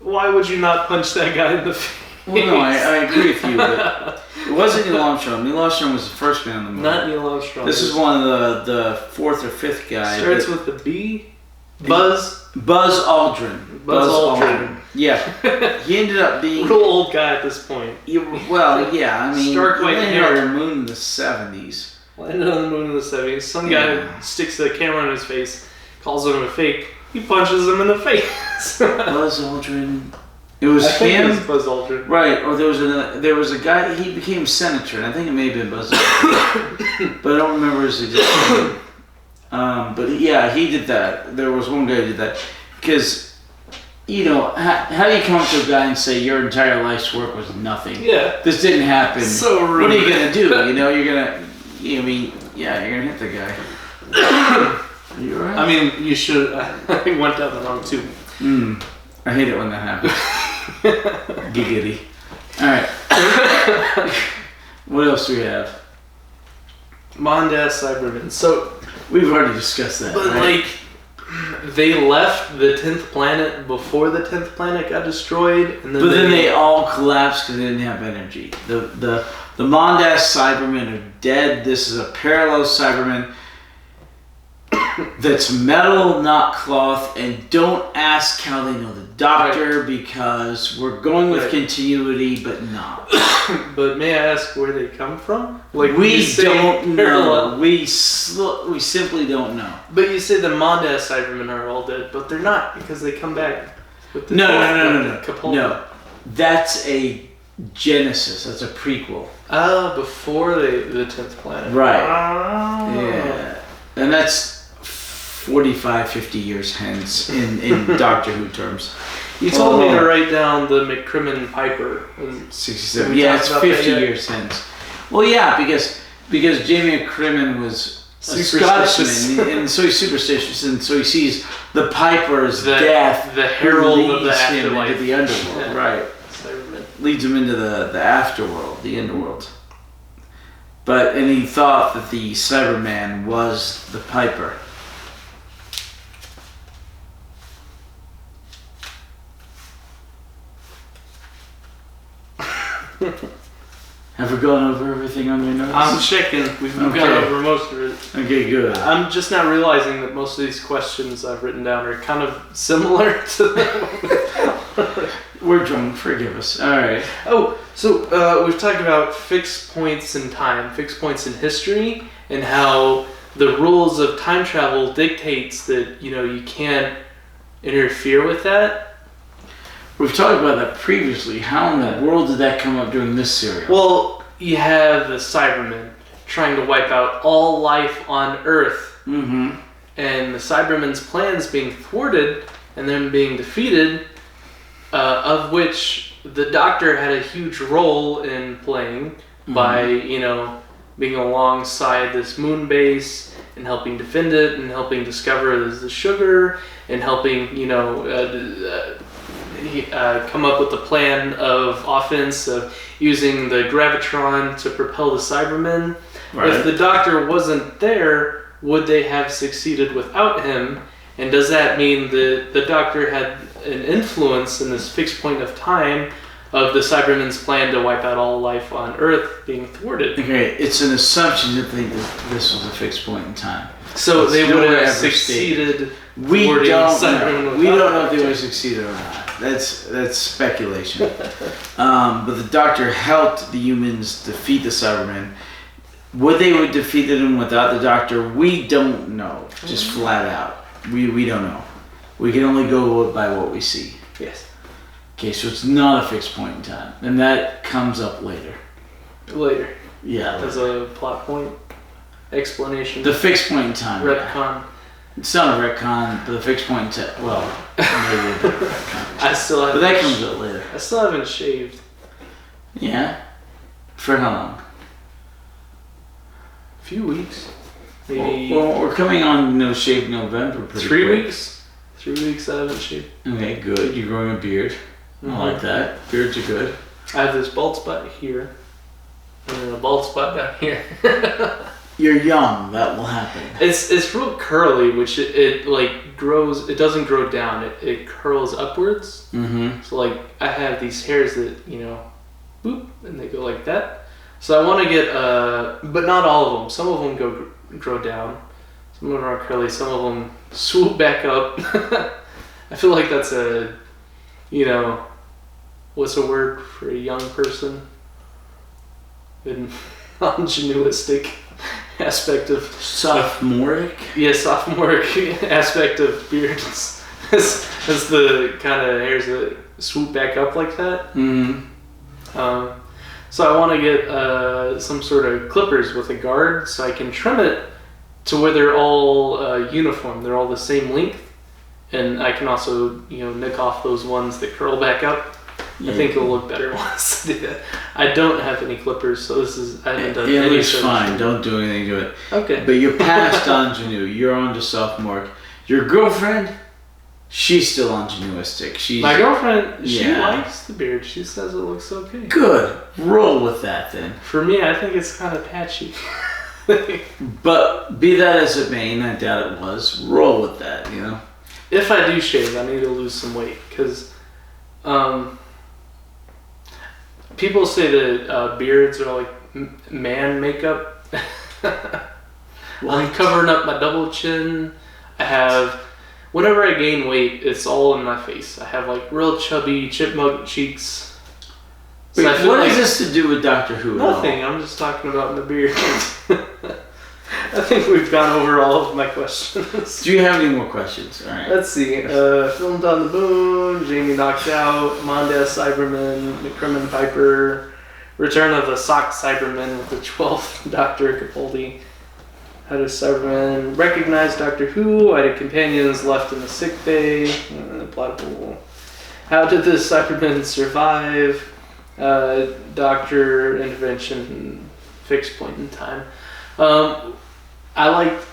Why would you not punch that guy in the face? Well, no, I agree with you, but it wasn't Neil Armstrong. Neil Armstrong was the first man on the moon. Not Neil Armstrong. This is one of the fourth or fifth guy. Starts with the B? Buzz Aldrin. Buzz Aldrin. Yeah. He ended up being... Real old guy at this point. Well, yeah, I mean... Stark white hair. On the moon in the 70s. Landed on the moon in the 70s. Some guy sticks the camera in his face, calls him a fake. He punches him in the face. Buzz Aldrin. It was him. Think it was Buzz Aldrin. Right, or there was a guy, he became senator, and I think it may have been Buzz Aldrin. But I don't remember his exact name. But yeah, he did that. There was one guy who did that. Because, how do you come up to a guy and say your entire life's work was nothing? Yeah. This didn't happen. So rude. What are you going to do? You're going to... you're gonna hit the guy. Are you alright? I mean, you should. I went down the wrong tube. I hate it when that happens. Giggity. Alright. What else do we have? Mondas Cybermen. So, we've already discussed that. But, right? they left the 10th planet before the 10th planet got destroyed. And then they all collapsed because they didn't have energy. The Mondas Cybermen are dead. This is a parallel Cyberman that's metal, not cloth. And don't ask how they know the Doctor because we're going with continuity, but not. But may I ask where they come from? We don't know. We simply don't know. But you say the Mondas Cybermen are all dead, but they're not because they come back with the No. Capullo. That's a Genesis. That's a prequel. Before the 10th planet. Right. Yeah. And that's 45, 50 years hence in Doctor Who terms. You told me to write down the McCrimmon Piper. 67. Yeah, it's 50 years hence. Well, yeah, because Jamie McCrimmon was a Scotsman, and so he's superstitious, and so he sees the Piper's death, the herald of the afterlife, into the underworld, right? Leads him into the afterworld, the underworld. And he thought that the Cyberman was the Piper. Have we gone over everything on your notes? I'm checking. We've gone over most of it. Okay, good. I'm just now realizing that most of these questions I've written down are kind of similar to them. We're drunk. Forgive us. All right. Oh, so we've talked about fixed points in time, fixed points in history, and how the rules of time travel dictates that you can't interfere with that. We've talked about that previously. How in the world did that come up during this serial? Well, you have the Cybermen trying to wipe out all life on Earth. Mm-hmm. And the Cybermen's plans being thwarted and them being defeated, of which the Doctor had a huge role in playing by, being alongside this Moonbase and helping defend it and helping discover the sugar and helping, come up with the plan of offense of using the gravitron to propel the Cybermen. Right. If the Doctor wasn't there, would they have succeeded without him? And does that mean that the Doctor had an influence in this fixed point of time of the Cybermen's plan to wipe out all life on Earth being thwarted. Okay, it's an assumption to think that this was a fixed point in time. So they would nowhere have ever succeeded. We don't Cybermen know. We don't know if they without would have succeeded or not. That's speculation. But the Doctor helped the humans defeat the Cybermen. Would they have defeated them without the Doctor? We don't know. Just flat out. We don't know. We can only go by what we see. Yes. Okay, so it's not a fixed point in time. And that comes up later. Later. Yeah. As a plot point. Explanation. The fixed point in time. Retcon. It's not a retcon, but the fixed point in time. Well, maybe a bit of a retcon. I still haven't. But that comes up later. I still haven't shaved. Yeah? For how long? A few weeks. Maybe. Well, we're coming on No Shave November pretty 3 quick. weeks. 3 weeks I haven't shaved. Okay, good. You're growing a beard. I like that. Beards are good. I have this bald spot here. And then a bald spot down here. You're young. That will happen. It's real curly, which it like grows. It doesn't grow down. It curls upwards. Mm-hmm. So like I have these hairs that boop, and they go like that. So I want to get but not all of them. Some of them grow down. Some of them are curly. Some of them swoop back up. I feel like that's a, what's a word for a young person? An ingenuistic aspect of Sophomoric? sophomoric aspect of beards as the kind of hairs that swoop back up like that. Mm-hmm. So I want to get some sort of clippers with a guard so I can trim it to where they're all uniform. They're all the same length, and I can also nick off those ones that curl back up. Yeah. I think it'll look better once I do that. I don't have any clippers, so I haven't done any. It looks fine. Don't do anything to it. Okay. But you're past ingenue. You're on to sophomoric. Your girlfriend, she's still ingenuistic. My girlfriend, she Yeah. likes the beard. She says it looks okay. Good. Roll with that then. For me, I think it's kind of patchy. But be that as it may, and I doubt it was, roll with that, If I do shave, I need to lose some weight because people say that beards are like man makeup. I'm covering up my double chin. Whenever I gain weight, it's all in my face. I have like real chubby chipmunk cheeks. Wait, I feel what like has this to do with Doctor Who? nothing. I'm just talking about the beard. I think we've gone over all of my questions. Do you have any more questions? All right. Let's see. Filmed on the moon. Jamie knocked out. Mondes Cyberman. McCrimmon Piper. Return of the Sock Cyberman with the 12th Doctor Capaldi. How does Cyberman recognize Doctor Who? Why did companions left in the sick bay? Plot hole. How did the Cybermen survive? Doctor intervention. Fixed point in time. I liked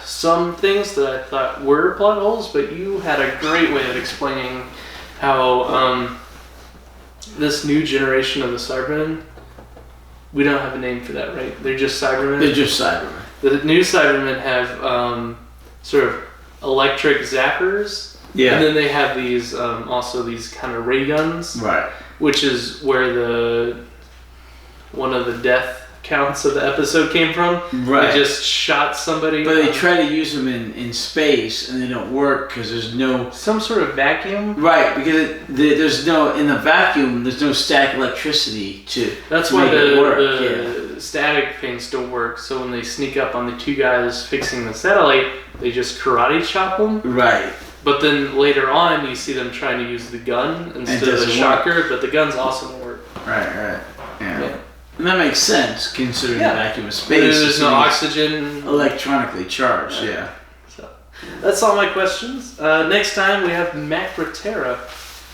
some things that I thought were plot holes, but you had a great way of explaining how this new generation of the Cybermen, we don't have a name for that, right? They're just Cybermen? They're just Cybermen. The new Cybermen have sort of electric zappers, Yeah. and then they have these also these kind of ray guns, Right. which is where one of the death counts of the episode came from. Right. They just shot somebody. But they try to use them in space, and they don't work because there's no... Some sort of vacuum? Right, because there's no... In the vacuum, there's no static electricity to That's to why make it work. the static things don't work. So when they sneak up on the two guys fixing the satellite, they just karate chop them. Right. But then later on, you see them trying to use the gun instead of the shocker, but the guns also don't work. Right. Yeah. Yeah. And that makes sense, considering the vacuum of space. There's no oxygen. Electronically charged, yeah. So, that's all my questions. Next time, we have Macroterra.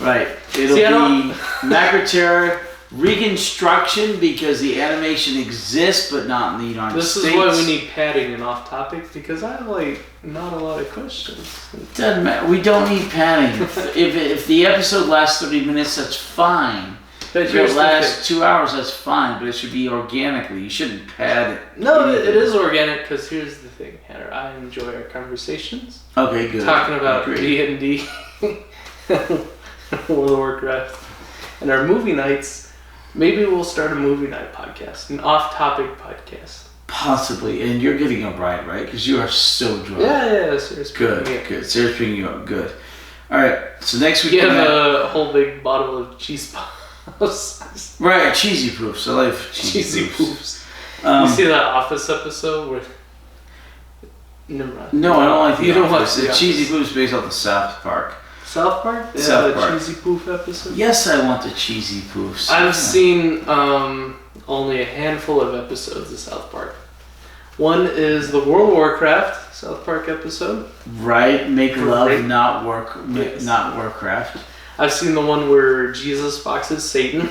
Right. It'll be Macroterra reconstruction because the animation exists, but not in the United States. This is why we need padding and off topic, because I have, not a lot of questions. Doesn't matter. We don't need padding. if the episode lasts 30 minutes, that's fine. But If it lasts 2 hours, that's fine, but it should be organically. You shouldn't pad it. No, it is organic, because here's the thing, Hannah. I enjoy our conversations. Okay, good. Talking about D&D, World of Warcraft, And our movie nights, maybe we'll start a movie night podcast, an off-topic podcast. Possibly, and you're getting a ride, right? Because you are so drunk. Yeah, seriously. Good. Sarah's picking you up. Good. All right. So next week you have a whole big bottle of cheese puffs. Right, cheesy poofs. I like cheesy poofs. You see that Office episode where? Never mind. No, I don't like the You don't Office. watch the cheesy poofs based off the South Park. South Park? Yeah, South the Park. cheesy poof episode. Yes, I want the cheesy poofs. I've seen only a handful of episodes of South Park. One is the World of Warcraft South Park episode. Right, make love, Great. not work, Yes. not Warcraft. I've seen the one where Jesus boxes Satan.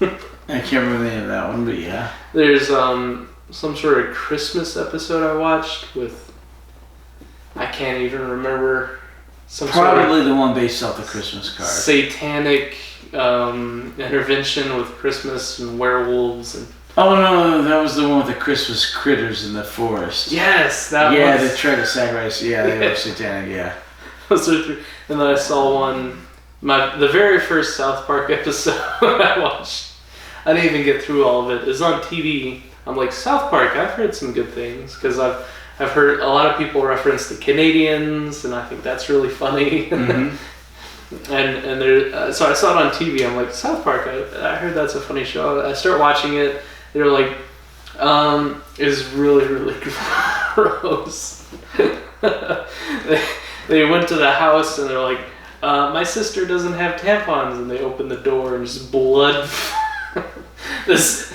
I can't remember the name of that one, but yeah. There's some sort of Christmas episode I watched with, I can't even remember. Probably the one based off the Christmas card. Satanic intervention with Christmas and werewolves and. Oh no, that was the one with the Christmas critters in the forest. Yes, that Yeah, was. they tried to sacrifice. Yeah, they were satanic. Yeah. Those are three. And then I saw one, the very first South Park episode I watched. I didn't even get through all of it. It was on TV. I'm like, South Park, I've heard some good things because I've heard a lot of people reference the Canadians, and I think that's really funny. Mm-hmm. and there, so I saw it on TV. I'm like, South Park, I heard that's a funny show. I start watching it. They're like, it's really, really gross. They went to the house and they're like, my sister doesn't have tampons, and they open the door and just blood. this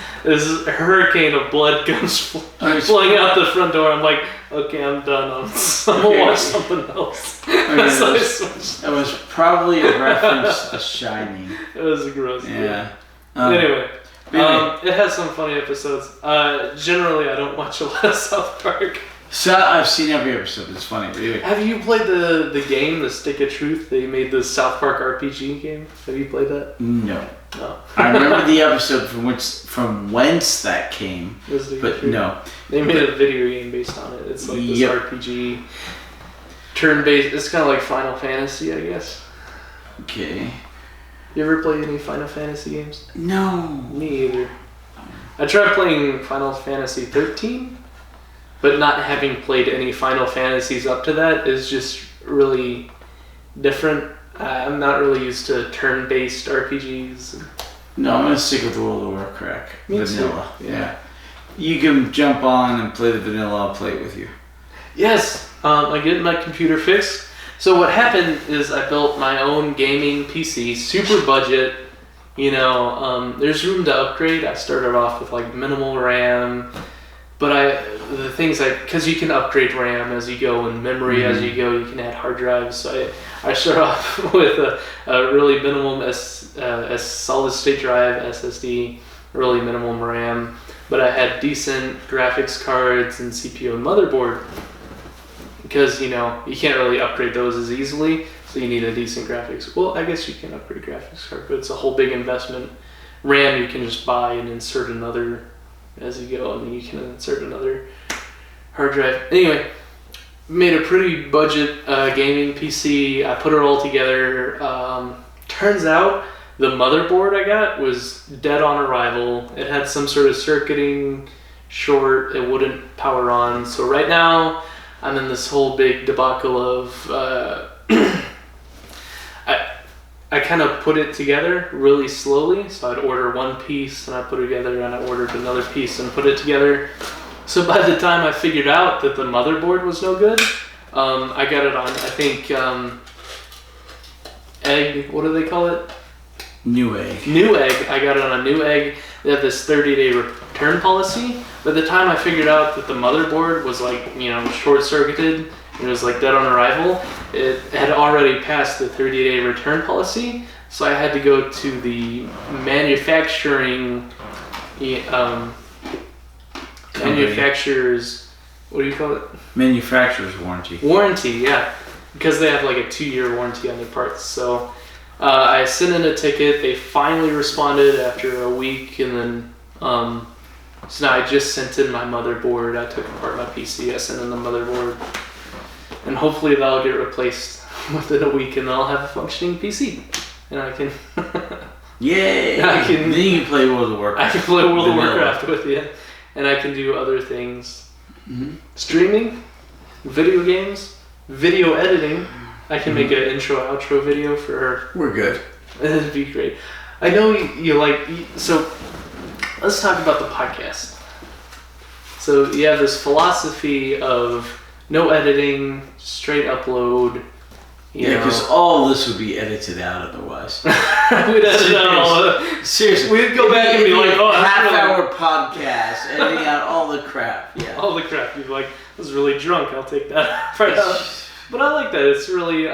hurricane of blood comes flying out the front door. I'm like, okay, I'm done. I'm gonna watch something else. That was probably a reference to Shining. It was gross. Yeah. Anyway. It has some funny episodes. Generally, I don't watch a lot of South Park. So I've seen every episode. It's funny. But anyway. Have you played the game, the Stick of Truth? They made the South Park RPG game. Have you played that? No. No. I remember the episode from whence that came, but no. They made a video game based on it. It's like this RPG, turn-based. It's kind of like Final Fantasy, I guess. Okay. You ever play any Final Fantasy games? No. Me either. I tried playing Final Fantasy 13, but not having played any Final Fantasies up to that is just really different. I'm not really used to turn-based RPGs. No, I'm gonna stick with the World of Warcraft vanilla. Yeah. You can jump on and play the vanilla. I'll play it with you. Yes, I get my computer fixed. So what happened is I built my own gaming PC, super budget. You know, there's room to upgrade. I started off with like minimal RAM, but because you can upgrade RAM as you go and memory as you go, you can add hard drives. So I start off with a really minimum solid state drive SSD, really minimum RAM, but I had decent graphics cards and CPU and motherboard. Because, you know, you can't really upgrade those as easily, so you need a decent graphics. Well, I guess you can upgrade graphics card, but it's a whole big investment. RAM, you can just buy and insert another as you go, and then you can insert another hard drive. Anyway, made a pretty budget gaming PC. I put it all together. Turns out the motherboard I got was dead on arrival. It had some sort of circuiting short. It wouldn't power on. So right now, I'm in this whole big debacle of I kind of put it together really slowly. So I'd order one piece and I put it together, and I ordered another piece and put it together. So by the time I figured out that the motherboard was no good, I got it on, I think, egg, what do they call it? Newegg. Newegg. I got it on a Newegg. They have this 30-day return policy. By the time I figured out that the motherboard was like, you know, short-circuited, and it was like dead on arrival, it had already passed the 30-day return policy. So I had to go to the manufacturer's, what do you call it? Manufacturer's warranty. Warranty, yeah. Because they have like a 2-year warranty on their parts. So I sent in a ticket. They finally responded after a week, and then so now I just sent in my motherboard. I took apart my PC. I sent in the motherboard, and hopefully that'll get replaced within a week, and then I'll have a functioning PC, and I can Yay! I can- Then you can play World of I Warcraft. can play World of Vanilla. Warcraft with you, and I can do other things. Mhm. Streaming, video games, video editing. I can make an intro outro video for. We're good. That'd be great. I know you like. So, let's talk about the podcast. So you have this philosophy of no editing, straight upload. You Yeah, know. because all this would be edited out otherwise. We'd edit out all the. Seriously. We'd go back and be like, oh, that's half-hour podcast, editing out all the crap. Yeah. all the crap. You'd be like, I was really drunk. I'll take that right out. But I like that. It's really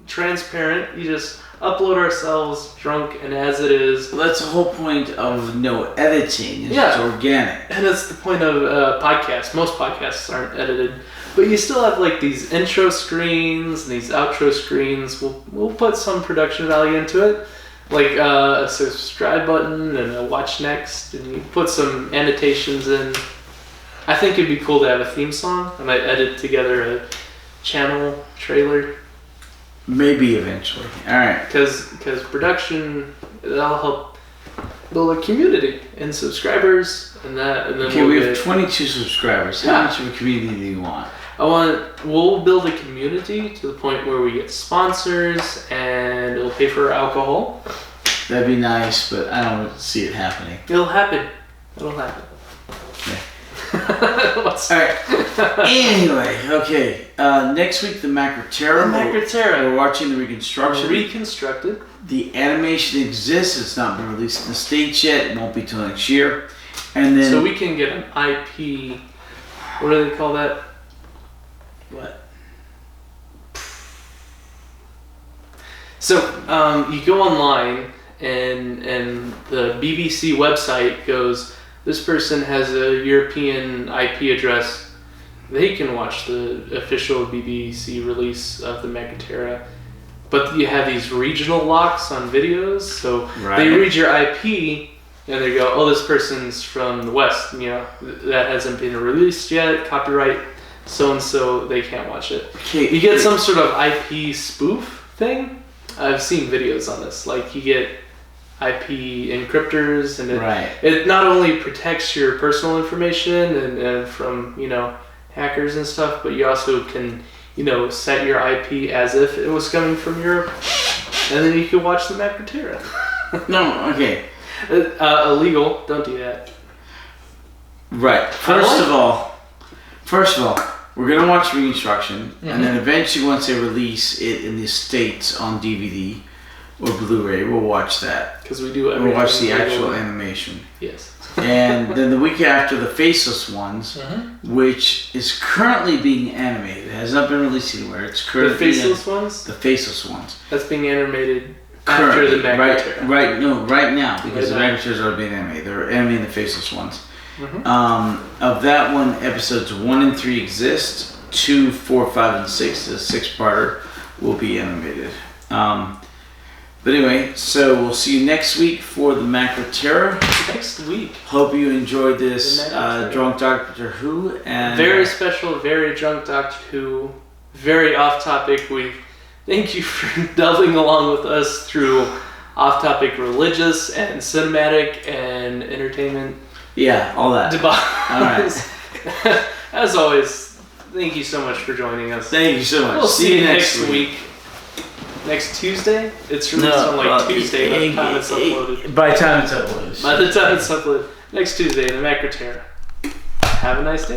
transparent. You just upload ourselves drunk and as it is. Well, that's the whole point of no editing. It's Yeah. just organic. And that's the point of podcasts. Most podcasts aren't edited. But you still have like these intro screens and these outro screens. We'll put some production value into it. Like a subscribe button and a watch next. And you put some annotations in. I think it'd be cool to have a theme song. I might edit together a channel trailer. Maybe eventually. All right. Because production, that'll help build a community and subscribers and that. And then Okay, we have 22 subscribers. How Yeah. much of a community do you want? we'll build a community to the point where we get sponsors and it'll pay for our alcohol. That'd be nice, but I don't see it happening. It'll happen. It'll happen. What's All right. Anyway, okay. Next week, the Macroterra. Macroterra? We're watching the reconstruction. Reconstructed. The animation exists. It's not been released in the States yet. It won't be till next year. And then. So we can get an IP. What do they call that? What? So you go online and the BBC website goes, this person has a European IP address. They can watch the official BBC release of the Macroterra. But you have these regional locks on videos, so they read your IP and they go, oh, this person's from the West, you know, that hasn't been released yet, copyright so-and-so, they can't watch it. Okay. You get some sort of IP spoof thing. I've seen videos on this. Like, you get IP encryptors, and it not only protects your personal information and from, you know, hackers and stuff, but you also can, you know, set your IP as if it was coming from Europe, and then you can watch the Macroterra. No, okay. Illegal. Don't do that. Right. First of all, we're going to watch Reconstruction, and then eventually once they release it in the States on DVD or Blu-ray, we'll watch that. Because we do We'll everything. watch the actual legally. animation. Yes. And then the week after, the Faceless Ones, which is currently being animated. It has not been released anywhere. It's currently The Faceless Ones? The Faceless Ones. That's being animated after the Macroterra. Right now, because the Right now. Macroterras are being animated. They're animating the Faceless Ones. Of that one, episodes 1 and 3 exist. 2, 4, 5, and 6, the 6-parter, will be animated. But anyway, so we'll see you next week for the Macroterra. Next week. Hope you enjoyed this The Macroterra. Drunk Doctor Who. And Very special, very drunk Doctor Who. Very off topic. We thank you for delving along with us through off topic religious and cinematic and entertainment. Yeah, all that. All right. As always, thank you so much for joining us. Thank you so much. We'll see you next week. Next Tuesday? It's released on like Tuesday by the time it's uploaded. By the time it's uploaded. By the time it's uploaded. Next Tuesday, the Macroterra. Have a nice day.